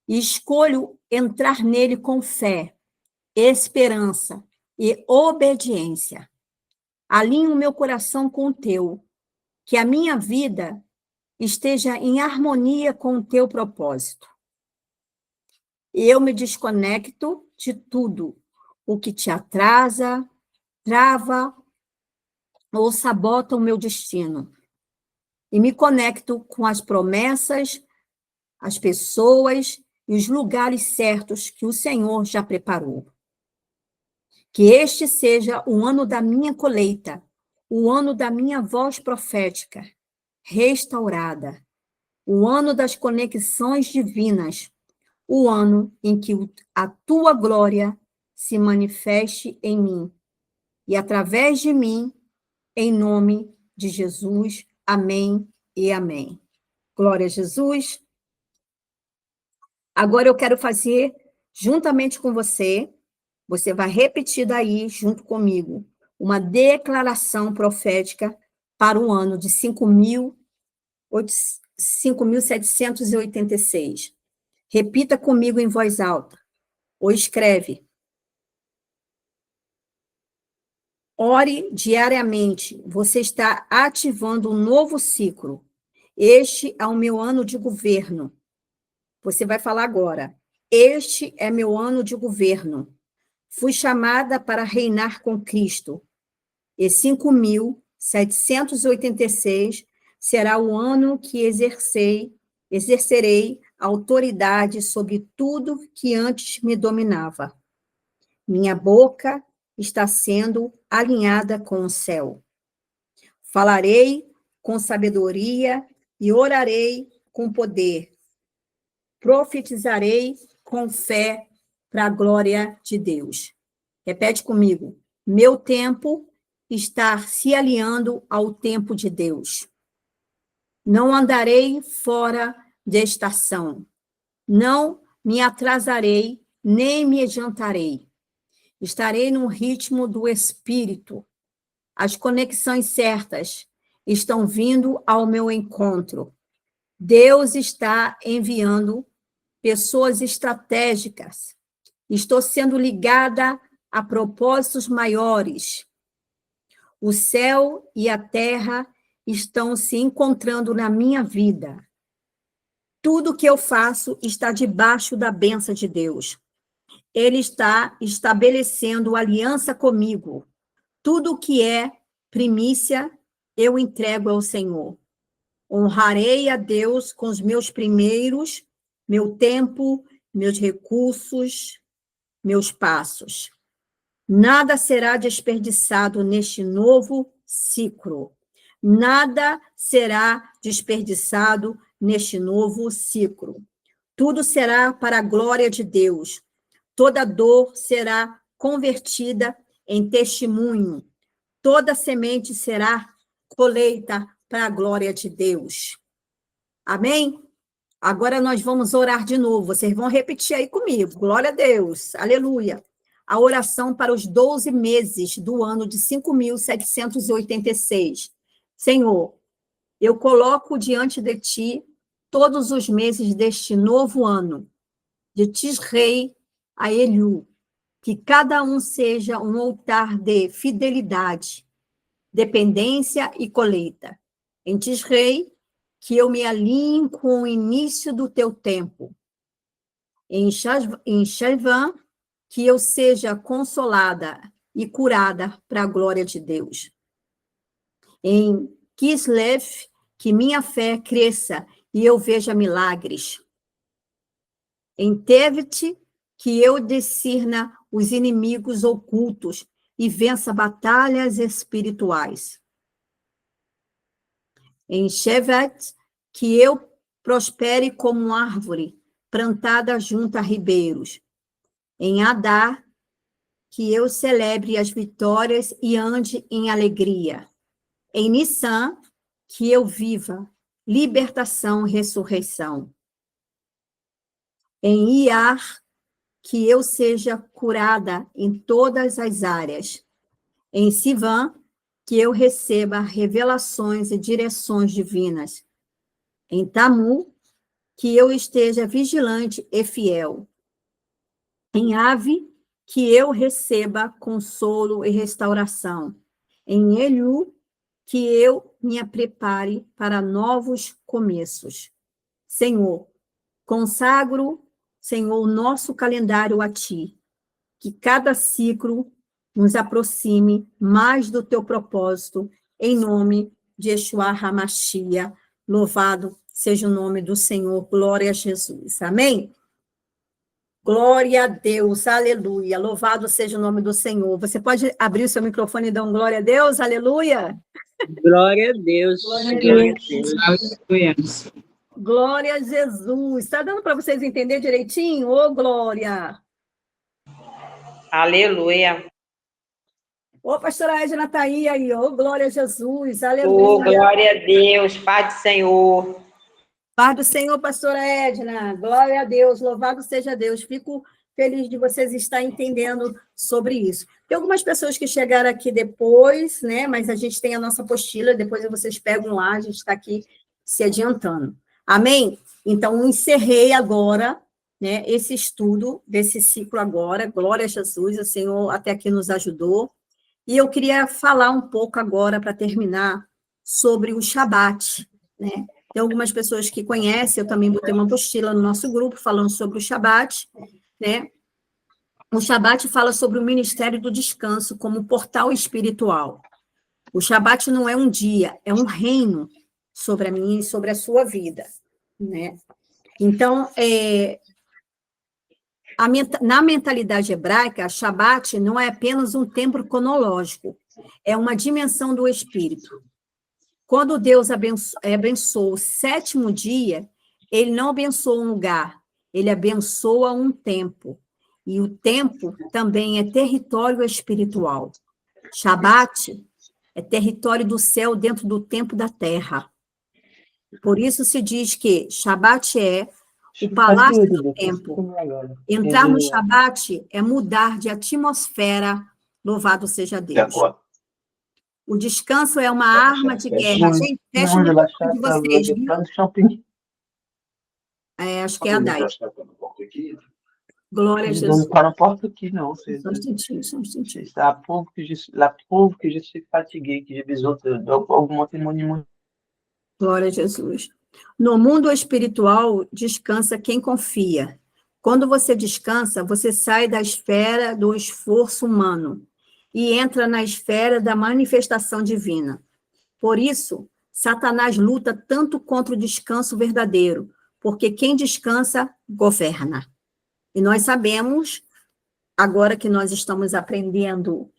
e escolho entrar nele com fé, esperança e obediência. Alinho o meu coração com o teu, que a minha vida esteja em harmonia com o teu propósito. Eu me desconecto de tudo o que te atrasa, trava ou sabota o meu destino. E me conecto com as promessas, as pessoas e os lugares certos que o Senhor já preparou. Que este seja o ano da minha colheita, o ano da minha voz profética, restaurada, o ano das conexões divinas, o ano em que a tua glória se manifeste em mim e através de mim, em nome de Jesus. Amém e amém. Glória a Jesus. Agora eu quero fazer, juntamente com você, você vai repetir daí, junto comigo, uma declaração profética para o ano de 5.786. Repita comigo em voz alta, ou escreve. Ore diariamente, você está ativando um novo ciclo. Este é o meu ano de governo. Você vai falar agora. Este é meu ano de governo. Fui chamada para reinar com Cristo. E 5.786 será o ano que exercerei autoridade sobre tudo que antes me dominava. Minha boca está sendo alinhada com o céu. Falarei com sabedoria e orarei com poder. Profetizarei com fé para a glória de Deus. Repete comigo. Meu tempo está se alinhando ao tempo de Deus. Não andarei fora de estação. Não me atrasarei, nem me adiantarei. Estarei no ritmo do Espírito. As conexões certas estão vindo ao meu encontro. Deus está enviando pessoas estratégicas. Estou sendo ligada a propósitos maiores. O céu e a terra estão se encontrando na minha vida. Tudo que eu faço está debaixo da bênção de Deus. Ele está estabelecendo aliança comigo. Tudo que é primícia, eu entrego ao Senhor. Honrarei a Deus com os meus primeiros, meu tempo, meus recursos, meus passos. Nada será desperdiçado neste novo ciclo. Nada será desperdiçado neste novo ciclo. Tudo será para a glória de Deus. Toda dor será convertida em testemunho. Toda semente será colheita para a glória de Deus. Amém? Agora nós vamos orar de novo. Vocês vão repetir aí comigo. Glória a Deus. Aleluia. A oração para os 12 meses do ano de 5.786. Senhor, eu coloco diante de ti todos os meses deste novo ano, de Tisrei a Eliú, que cada um seja um altar de fidelidade, dependência e colheita. Em Tisrei, que eu me alinhe com o início do teu tempo. Em Shaivan, que eu seja consolada e curada para a glória de Deus. Em Kislev, que minha fé cresça e eu veja milagres. Em Tevet, que eu discirna os inimigos ocultos e vença batalhas espirituais. Em Shevet, que eu prospere como árvore plantada junto a ribeiros. Em Adar, que eu celebre as vitórias e ande em alegria. Em Nissan, que eu viva libertação e ressurreição. Em Iar, que eu seja curada em todas as áreas. Em Sivan, que eu receba revelações e direções divinas. Em Tamu, que eu esteja vigilante e fiel. Em Ave, que eu receba consolo e restauração. Em Eliú, que eu me prepare para novos começos. Senhor, consagro, Senhor, o nosso calendário a ti, que cada ciclo nos aproxime mais do teu propósito, em nome de Yeshua HaMashiach. Louvado seja o nome do Senhor, glória a Jesus. Amém? Glória a Deus, aleluia, louvado seja o nome do Senhor. Você pode abrir o seu microfone e dar um glória a Deus, aleluia? Glória a Deus, glória a Deus. Aleluia. Glória a Jesus. Está dando para vocês entenderem direitinho? Ô, glória! Aleluia. Ô, pastora Edna está aí, ô, glória a Jesus, Ô, aleluia. glória a Deus, Pai do Senhor. Paz do Senhor, pastora Edna, glória a Deus, louvado seja Deus. Fico feliz de vocês estarem entendendo sobre isso. Tem algumas pessoas que chegaram aqui depois, né? Mas a gente tem a nossa apostila, depois vocês pegam lá, a gente está aqui se adiantando. Amém? Então, encerrei agora, né, esse estudo desse ciclo agora, glória a Jesus, o Senhor até aqui nos ajudou. E eu queria falar um pouco agora, para terminar, sobre o Shabat, né? Tem algumas pessoas que conhecem, eu também botei uma apostila no nosso grupo falando sobre o Shabat, né? O Shabat fala sobre o ministério do descanso como portal espiritual. O Shabat não é um dia, é um reino sobre a minha e sobre a sua vida, né? Então, na mentalidade hebraica, Shabat não é apenas um tempo cronológico, é uma dimensão do espírito. Quando Deus abençoou o sétimo dia, ele não abençoa um lugar, ele abençoa um tempo. E o tempo também é território espiritual. Shabat é território do céu dentro do tempo da terra. Por isso se diz que Shabat é o palácio do tempo. Entrar no Shabat é mudar de atmosfera, louvado seja Deus. O descanso é uma arma de guerra. Gente, fecha o microfone de vocês, viu? Acho que é a Dai. Glória a Jesus. Não para a porta aqui, não. Só um instantinho, só um instantinho. La pauvre que je suis fatigué, que j'ai besoin d'augmenter mon niveau. Glória a Jesus. No mundo espiritual, descansa quem confia. Quando você descansa, você sai da esfera do esforço humano e entra na esfera da manifestação divina. Por isso, Satanás luta tanto contra o descanso verdadeiro, porque quem descansa, governa. E nós sabemos, agora que nós estamos aprendendo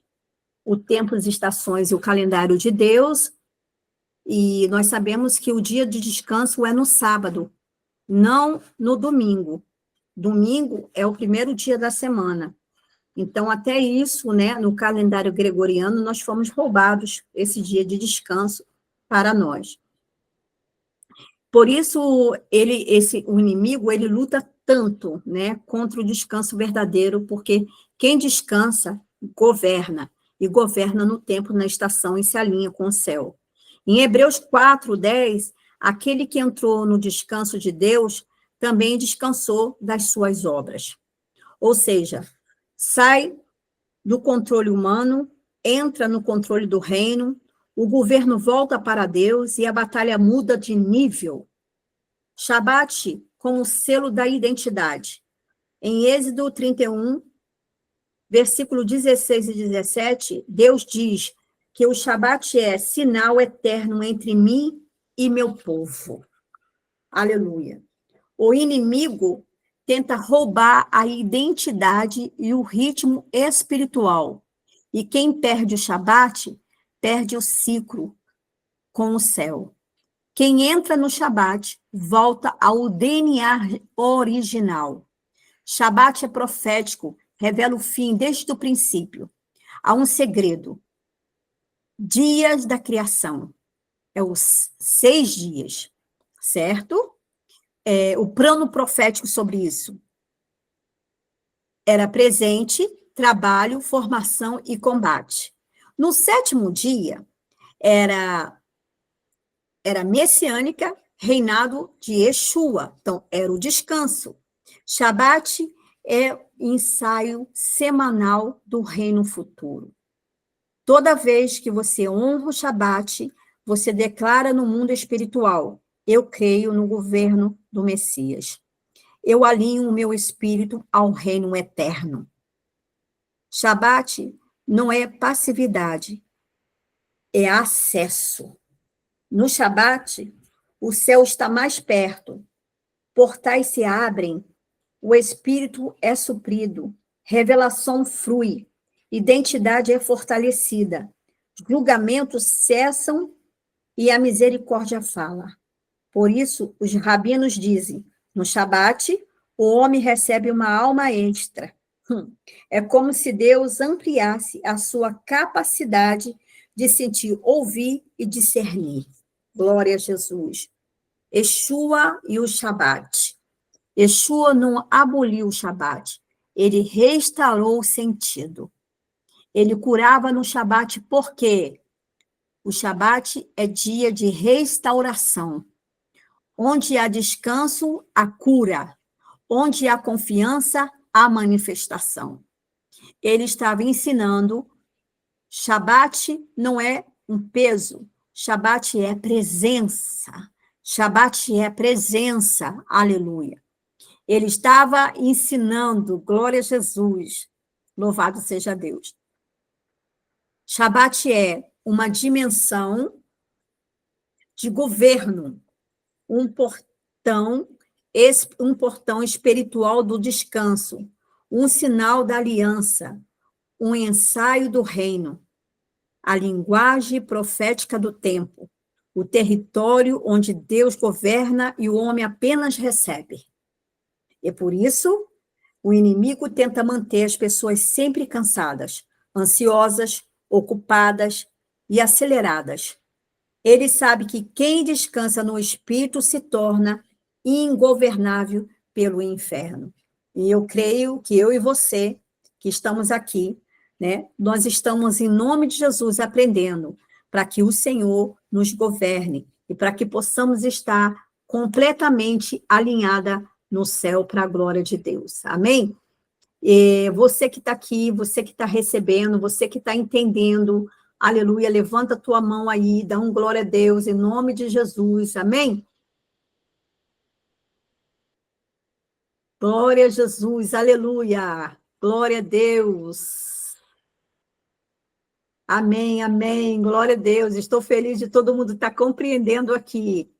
o tempo, as estações e o calendário de Deus, E nós sabemos que o dia de descanso é no sábado, não no domingo. Domingo é o primeiro dia da semana. Então, até isso, né, no calendário gregoriano, nós fomos roubados esse dia de descanso para nós. Por isso, o inimigo, ele luta tanto, né, contra o descanso verdadeiro, porque quem descansa, governa, e governa no tempo, na estação, e se alinha com o céu. Em Hebreus 4:10, aquele que entrou no descanso de Deus, também descansou das suas obras. Ou seja, sai do controle humano, entra no controle do reino, o governo volta para Deus e a batalha muda de nível. Shabat como selo da identidade. Em Êxodo 31, versículo 16 e 17, Deus diz que o Shabat é sinal eterno entre mim e meu povo. Aleluia. O inimigo tenta roubar a identidade e o ritmo espiritual. E quem perde o Shabat, perde o ciclo com o céu. Quem entra no Shabat, volta ao DNA original. Shabat é profético, revela o fim desde o princípio. Há um segredo. Dias da criação. É os 6 dias, certo? O plano profético sobre isso. Era presente, trabalho, formação e combate. No 7º dia, era messiânica, reinado de Yeshua. Então, era o descanso. Shabat é ensaio semanal do reino futuro. Toda vez que você honra o Shabat, você declara no mundo espiritual: eu creio no governo do Messias. Eu alinho o meu espírito ao reino eterno. Shabat não é passividade, é acesso. No Shabat, o céu está mais perto, portais se abrem, o espírito é suprido, revelação flui, identidade é fortalecida, julgamentos cessam e a misericórdia fala. Por isso, os rabinos dizem, no Shabat, o homem recebe uma alma extra. É como se Deus ampliasse a sua capacidade de sentir, ouvir e discernir. Glória a Jesus. Yeshua e o Shabat. Yeshua não aboliu o Shabat, ele restaurou o sentido. Ele curava no Shabat por quê? O Shabat é dia de restauração. Onde há descanso, há cura. Onde há confiança, há manifestação. Ele estava ensinando, Shabat não é um peso, Shabat é presença. Shabat é presença, aleluia. Ele estava ensinando, glória a Jesus, louvado seja Deus. Shabat é uma dimensão de governo, um portão espiritual do descanso, um sinal da aliança, um ensaio do reino, a linguagem profética do tempo, o território onde Deus governa e o homem apenas recebe. E por isso, o inimigo tenta manter as pessoas sempre cansadas, ansiosas, ocupadas e aceleradas. Ele sabe que quem descansa no espírito se torna ingovernável pelo inferno. E eu creio que eu e você, que estamos aqui, né, nós estamos, em nome de Jesus, aprendendo para que o Senhor nos governe e para que possamos estar completamente alinhada no céu para a glória de Deus. Amém? E você que está aqui, você que está recebendo, você que está entendendo, aleluia, levanta a tua mão aí, dá um glória a Deus, em nome de Jesus, amém? Glória a Jesus, aleluia, glória a Deus. Amém, amém, glória a Deus, estou feliz de todo mundo estar compreendendo aqui.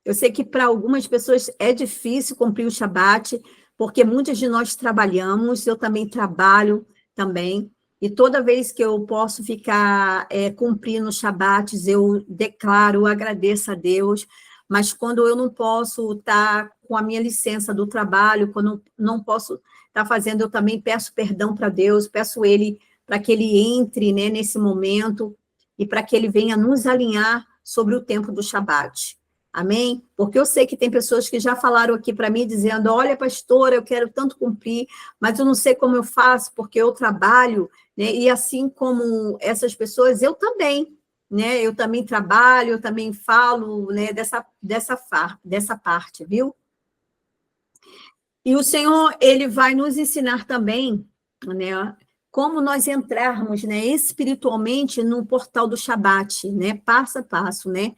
Eu sei que para algumas pessoas é difícil cumprir o Shabat, porque muitos de nós trabalhamos, eu também trabalho também, E toda vez que eu posso ficar cumprindo os shabates, eu declaro, agradeço a Deus, mas quando eu não posso estar com a minha licença do trabalho, quando não posso estar fazendo, eu também peço perdão para Deus, peço Ele para que Ele entre, né, nesse momento e para que Ele venha nos alinhar sobre o tempo do shabat. Amém? Porque eu sei que tem pessoas que já falaram aqui para mim, dizendo, olha, pastora, eu quero tanto cumprir, mas eu não sei como eu faço, porque eu trabalho, né? E assim como essas pessoas, eu também, né? Eu também trabalho, eu também falo, né? Dessa parte, viu? E o Senhor, Ele vai nos ensinar também, né? Como nós entrarmos, né? Espiritualmente no portal do Shabat, né? Passo a passo, né?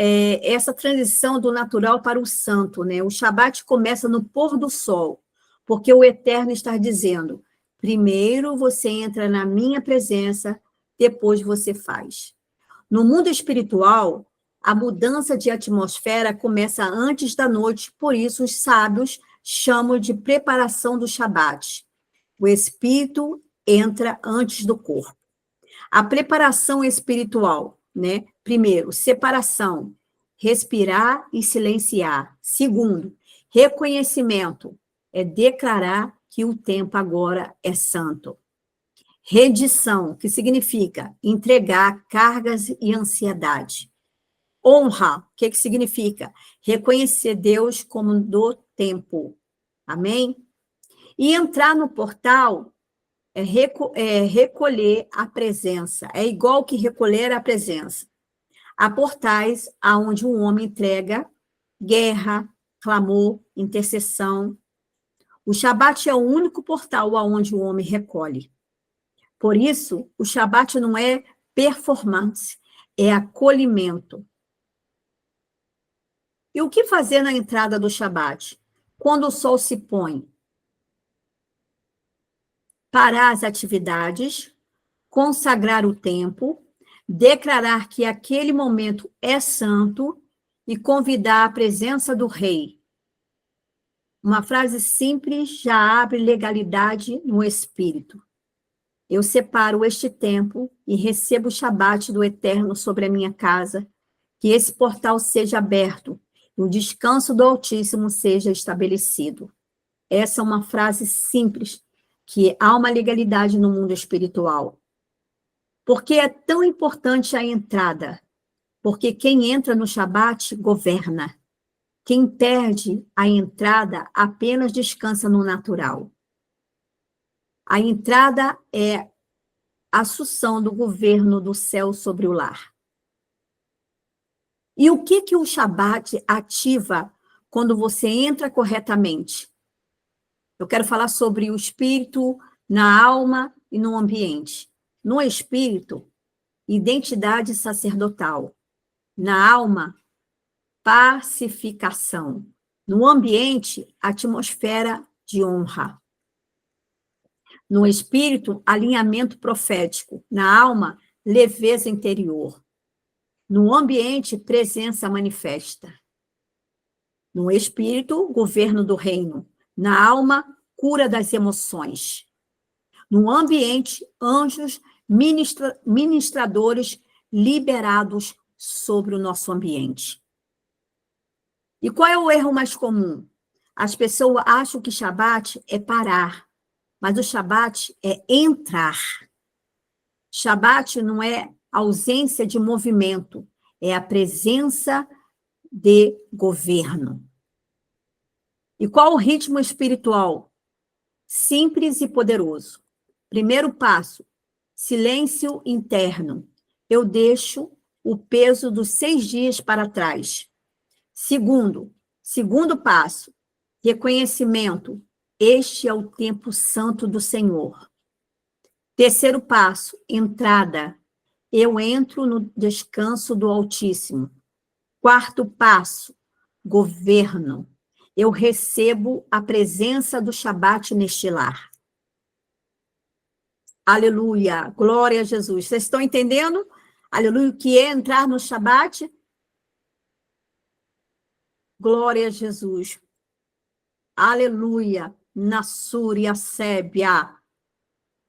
Essa transição do natural para o santo, né? O Shabat começa no pôr do sol, porque o Eterno está dizendo, primeiro você entra na minha presença, depois você faz. No mundo espiritual, a mudança de atmosfera começa antes da noite, por isso os sábios chamam de preparação do Shabat. O espírito entra antes do corpo. A preparação espiritual, né? Primeiro, separação, respirar e silenciar. Segundo, reconhecimento, é declarar que o tempo agora é santo. Redição, que significa entregar cargas e ansiedade. Honra, o que significa? Reconhecer Deus como do tempo. Amém? E entrar no portal recolher a presença. É igual que recolher a presença. Há portais aonde um homem entrega guerra, clamor, intercessão. O Shabat é o único portal aonde o homem recolhe. Por isso, o Shabat não é performance, é acolhimento. E o que fazer na entrada do Shabat? Quando o sol se põe? Parar as atividades, consagrar o tempo, declarar que aquele momento é santo e convidar a presença do rei. Uma frase simples já abre legalidade no espírito. Eu separo este tempo e recebo o Shabat do Eterno sobre a minha casa, que esse portal seja aberto e o descanso do Altíssimo seja estabelecido. Essa é uma frase simples, que há uma legalidade no mundo espiritual. Por que é tão importante a entrada? Porque quem entra no Shabat governa. Quem perde a entrada apenas descansa no natural. A entrada é a sucção do governo do céu sobre o lar. E o que o Shabat ativa quando você entra corretamente? Eu quero falar sobre o espírito, na alma e no ambiente. No espírito, identidade sacerdotal. Na alma, pacificação. No ambiente, atmosfera de honra. No espírito, alinhamento profético. Na alma, leveza interior. No ambiente, presença manifesta. No espírito, governo do reino. Na alma, cura das emoções. No ambiente, anjos ministradores liberados sobre o nosso ambiente. E qual é o erro mais comum? As pessoas acham que Shabat é parar, mas o Shabat é entrar. Shabat não é ausência de movimento, é a presença de governo. E qual o ritmo espiritual? Simples e poderoso. Primeiro passo, silêncio interno. Eu deixo o peso dos 6 dias para trás. Segundo passo, reconhecimento. Este é o tempo santo do Senhor. Terceiro passo, entrada. Eu entro no descanso do Altíssimo. Quarto passo, governo. Eu recebo a presença do Shabat neste lar. Aleluia, glória a Jesus. Vocês estão entendendo? Aleluia, o que é entrar no Shabat? Glória a Jesus. Aleluia, Nassúria Sébia.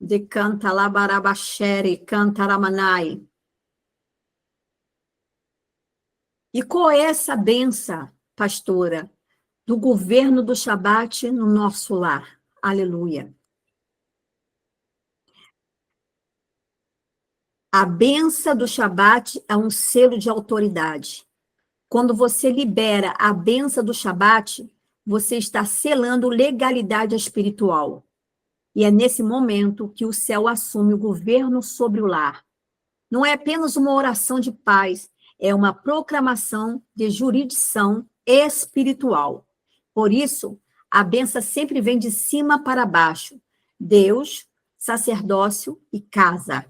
De Cantalabarabaxere, Cantaramanai. E qual é essa benção, pastora, do governo do Shabat no nosso lar? Aleluia. A benção do Shabat é um selo de autoridade. Quando você libera a benção do Shabat, você está selando legalidade espiritual. E é nesse momento que o céu assume o governo sobre o lar. Não é apenas uma oração de paz, é uma proclamação de jurisdição espiritual. Por isso, a benção sempre vem de cima para baixo. Deus, sacerdócio e casa.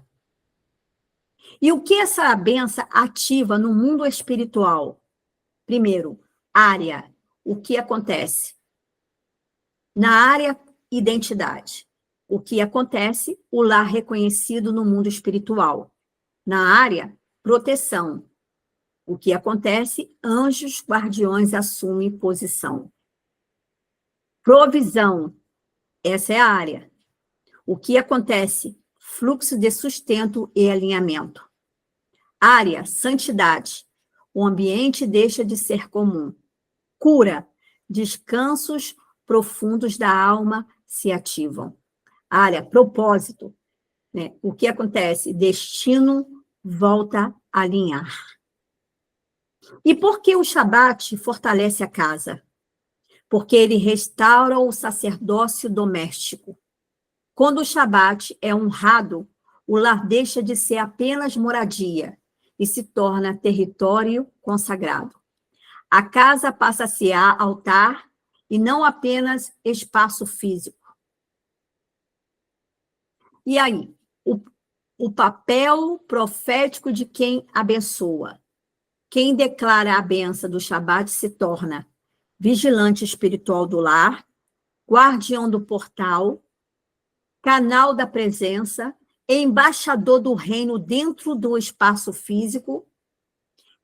E o que essa benção ativa no mundo espiritual? Primeiro, área. O que acontece? Na área, identidade. O que acontece? O lar reconhecido no mundo espiritual. Na área, proteção. O que acontece? Anjos guardiões assumem posição. Provisão. Essa é a área. O que acontece? Fluxo de sustento e alinhamento. Área, santidade. O ambiente deixa de ser comum. Cura. Descansos profundos da alma se ativam. Área, propósito. Né? O que acontece? Destino volta a alinhar. E por que o Shabat fortalece a casa? Porque ele restaura o sacerdócio doméstico. Quando o Shabat é honrado, o lar deixa de ser apenas moradia e se torna território consagrado. A casa passa a ser altar e não apenas espaço físico. E aí, o papel profético de quem abençoa. Quem declara a benção do Shabat se torna vigilante espiritual do lar, guardião do portal, canal da presença, embaixador do reino dentro do espaço físico.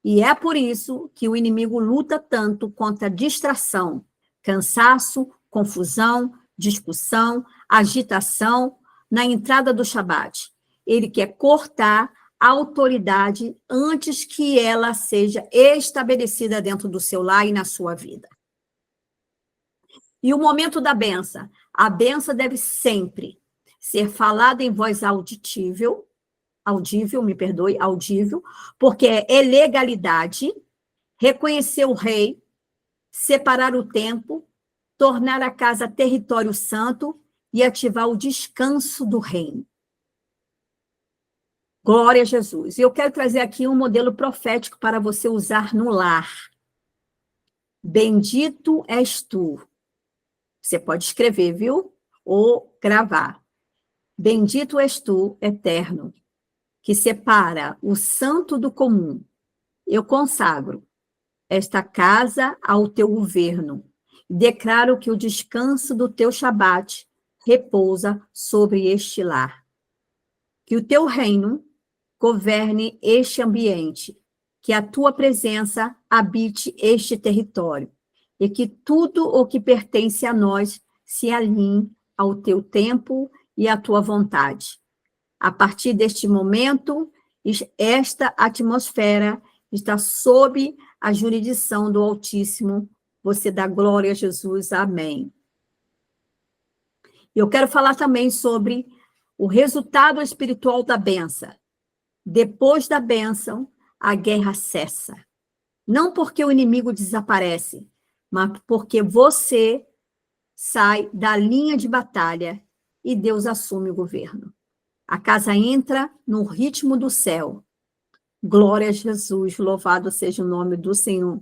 E é por isso que o inimigo luta tanto contra distração, cansaço, confusão, discussão, agitação na entrada do Shabat. Ele quer cortar a autoridade antes que ela seja estabelecida dentro do seu lar e na sua vida. E o momento da benção. A benção deve sempre ser falada em voz audível, porque é legalidade, reconhecer o rei, separar o tempo, tornar a casa território santo e ativar o descanso do reino. Glória a Jesus. E eu quero trazer aqui um modelo profético para você usar no lar. Bendito és tu. Você pode escrever, viu? Ou gravar. Bendito és tu, eterno, que separa o santo do comum. Eu consagro esta casa ao teu governo. Declaro que o descanso do teu Shabat repousa sobre este lar. Que o teu reino governe este ambiente, que a tua presença habite este território, e que tudo o que pertence a nós se alinhe ao teu tempo e à tua vontade. A partir deste momento, esta atmosfera está sob a jurisdição do Altíssimo. Você dá glória a Jesus. Amém. Eu quero falar também sobre o resultado espiritual da bênção. Depois da bênção, a guerra cessa. Não porque o inimigo desaparece, mas porque você sai da linha de batalha e Deus assume o governo. A casa entra no ritmo do céu. Glória a Jesus, louvado seja o nome do Senhor.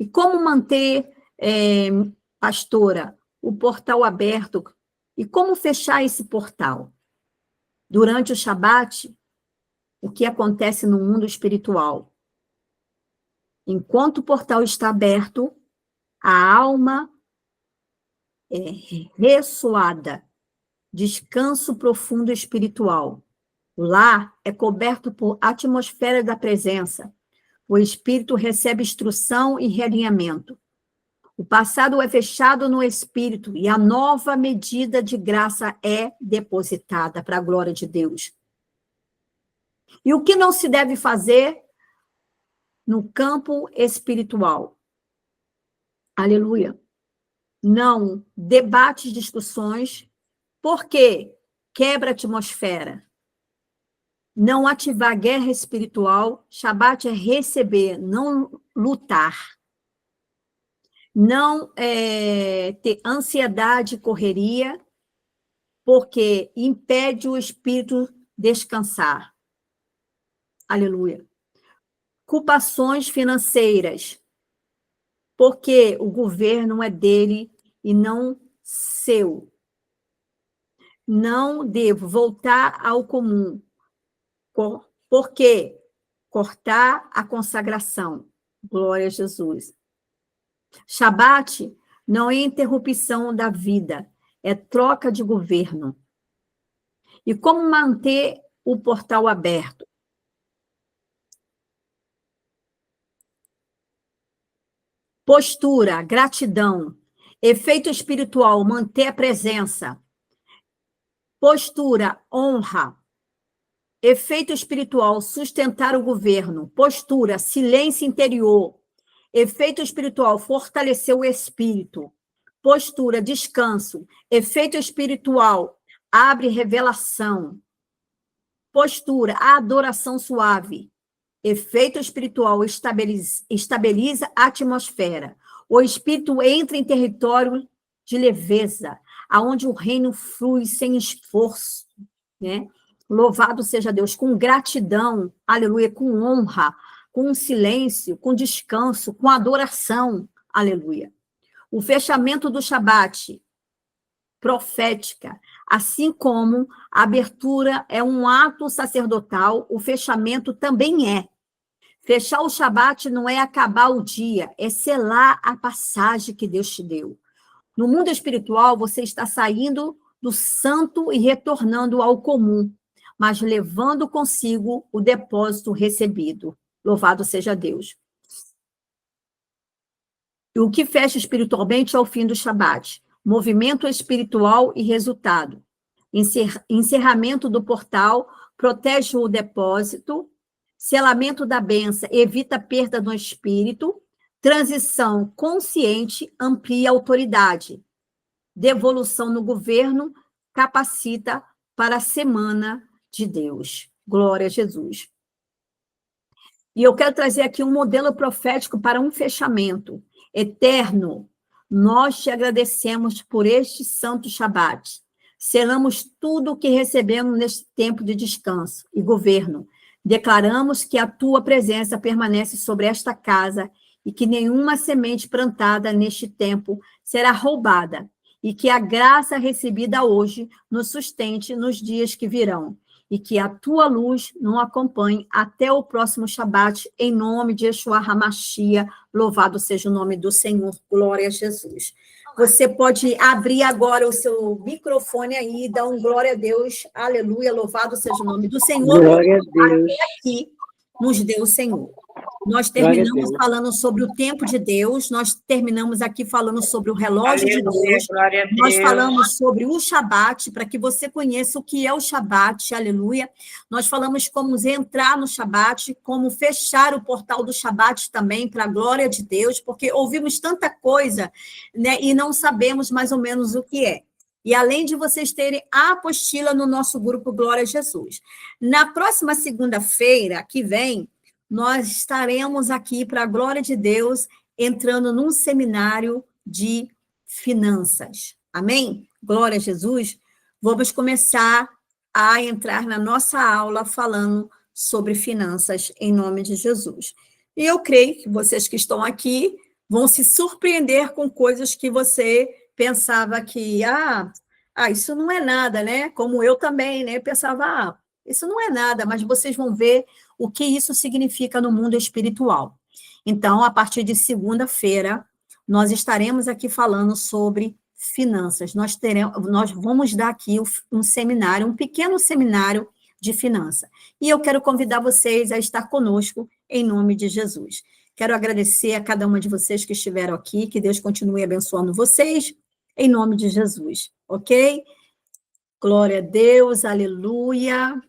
E como manter, pastora, o portal aberto? E como fechar esse portal? Durante o Shabat, o que acontece no mundo espiritual? Enquanto o portal está aberto, a alma é ressoada, descanso profundo espiritual. O lar é coberto por atmosfera da presença. O espírito recebe instrução e realinhamento. O passado é fechado no espírito e a nova medida de graça é depositada para a glória de Deus. E o que não se deve fazer no campo espiritual? Aleluia. Não debates, discussões, porque quebra a atmosfera. Não ativar guerra espiritual. Shabat é receber, não lutar. Não ter ansiedade e correria, porque impede o espírito descansar. Aleluia. Culpações financeiras, porque o governo é dele e não seu. Não devo voltar ao comum, porque cortar a consagração. Glória a Jesus. Shabat não é interrupção da vida, é troca de governo. E como manter o portal aberto? Postura, gratidão. Efeito espiritual, manter a presença. Postura, honra. Efeito espiritual, sustentar o governo. Postura, silêncio interior. Efeito espiritual, fortalecer o espírito. Postura, descanso. Efeito espiritual, abre revelação. Postura, adoração suave. Efeito espiritual, estabiliza a atmosfera. O espírito entra em território de leveza, aonde o reino flui sem esforço, né? Louvado seja Deus, com gratidão, aleluia, com honra, com silêncio, com descanso, com adoração, aleluia. O fechamento do Shabat, profética, assim como a abertura é um ato sacerdotal, o fechamento também é. Fechar o Shabat não é acabar o dia, é selar a passagem que Deus te deu. No mundo espiritual, você está saindo do santo e retornando ao comum, mas levando consigo o depósito recebido. Louvado seja Deus. E o que fecha espiritualmente é o fim do Shabat. Movimento espiritual e resultado. Encerramento do portal, protege o depósito. Selamento da bênção, evita perda no espírito. Transição consciente, amplia a autoridade. Devolução no governo, capacita para a semana de Deus. Glória a Jesus. E eu quero trazer aqui um modelo profético para um fechamento. Eterno, nós te agradecemos por este santo Shabat. Selamos tudo o que recebemos neste tempo de descanso e governo. Declaramos que a tua presença permanece sobre esta casa e que nenhuma semente plantada neste tempo será roubada e que a graça recebida hoje nos sustente nos dias que virão e que a tua luz nos acompanhe até o próximo Shabat, em nome de Yeshua HaMashiach, louvado seja o nome do Senhor, glória a Jesus. Você pode abrir agora o seu microfone aí e dar um glória a Deus, aleluia, louvado seja o nome do Senhor. Glória a Deus. Até aqui nos deu o Senhor. Nós terminamos falando sobre o tempo de Deus, nós terminamos aqui falando sobre o relógio de Deus, Glória a Deus. nós falamos sobre o Shabat, para que você conheça o que é o Shabat, aleluia. Nós falamos como entrar no Shabat, como fechar o portal do Shabat também, para a glória de Deus, porque ouvimos tanta coisa, né, e não sabemos mais ou menos o que é. E além de vocês terem a apostila no nosso grupo Glória a Jesus. Na próxima segunda-feira que vem, nós estaremos aqui, para a glória de Deus, entrando num seminário de finanças. Amém? Glória a Jesus. Vamos começar a entrar na nossa aula falando sobre finanças, em nome de Jesus. E eu creio que vocês que estão aqui vão se surpreender com coisas que você pensava que, isso não é nada, né? Como eu também, né? Pensava, isso não é nada, mas vocês vão ver o que isso significa no mundo espiritual. Então, a partir de segunda-feira, nós estaremos aqui falando sobre finanças. Nós vamos dar aqui um seminário, um pequeno seminário de finança. E eu quero convidar vocês a estar conosco em nome de Jesus. Quero agradecer a cada uma de vocês que estiveram aqui, que Deus continue abençoando vocês, em nome de Jesus, ok? Glória a Deus, aleluia.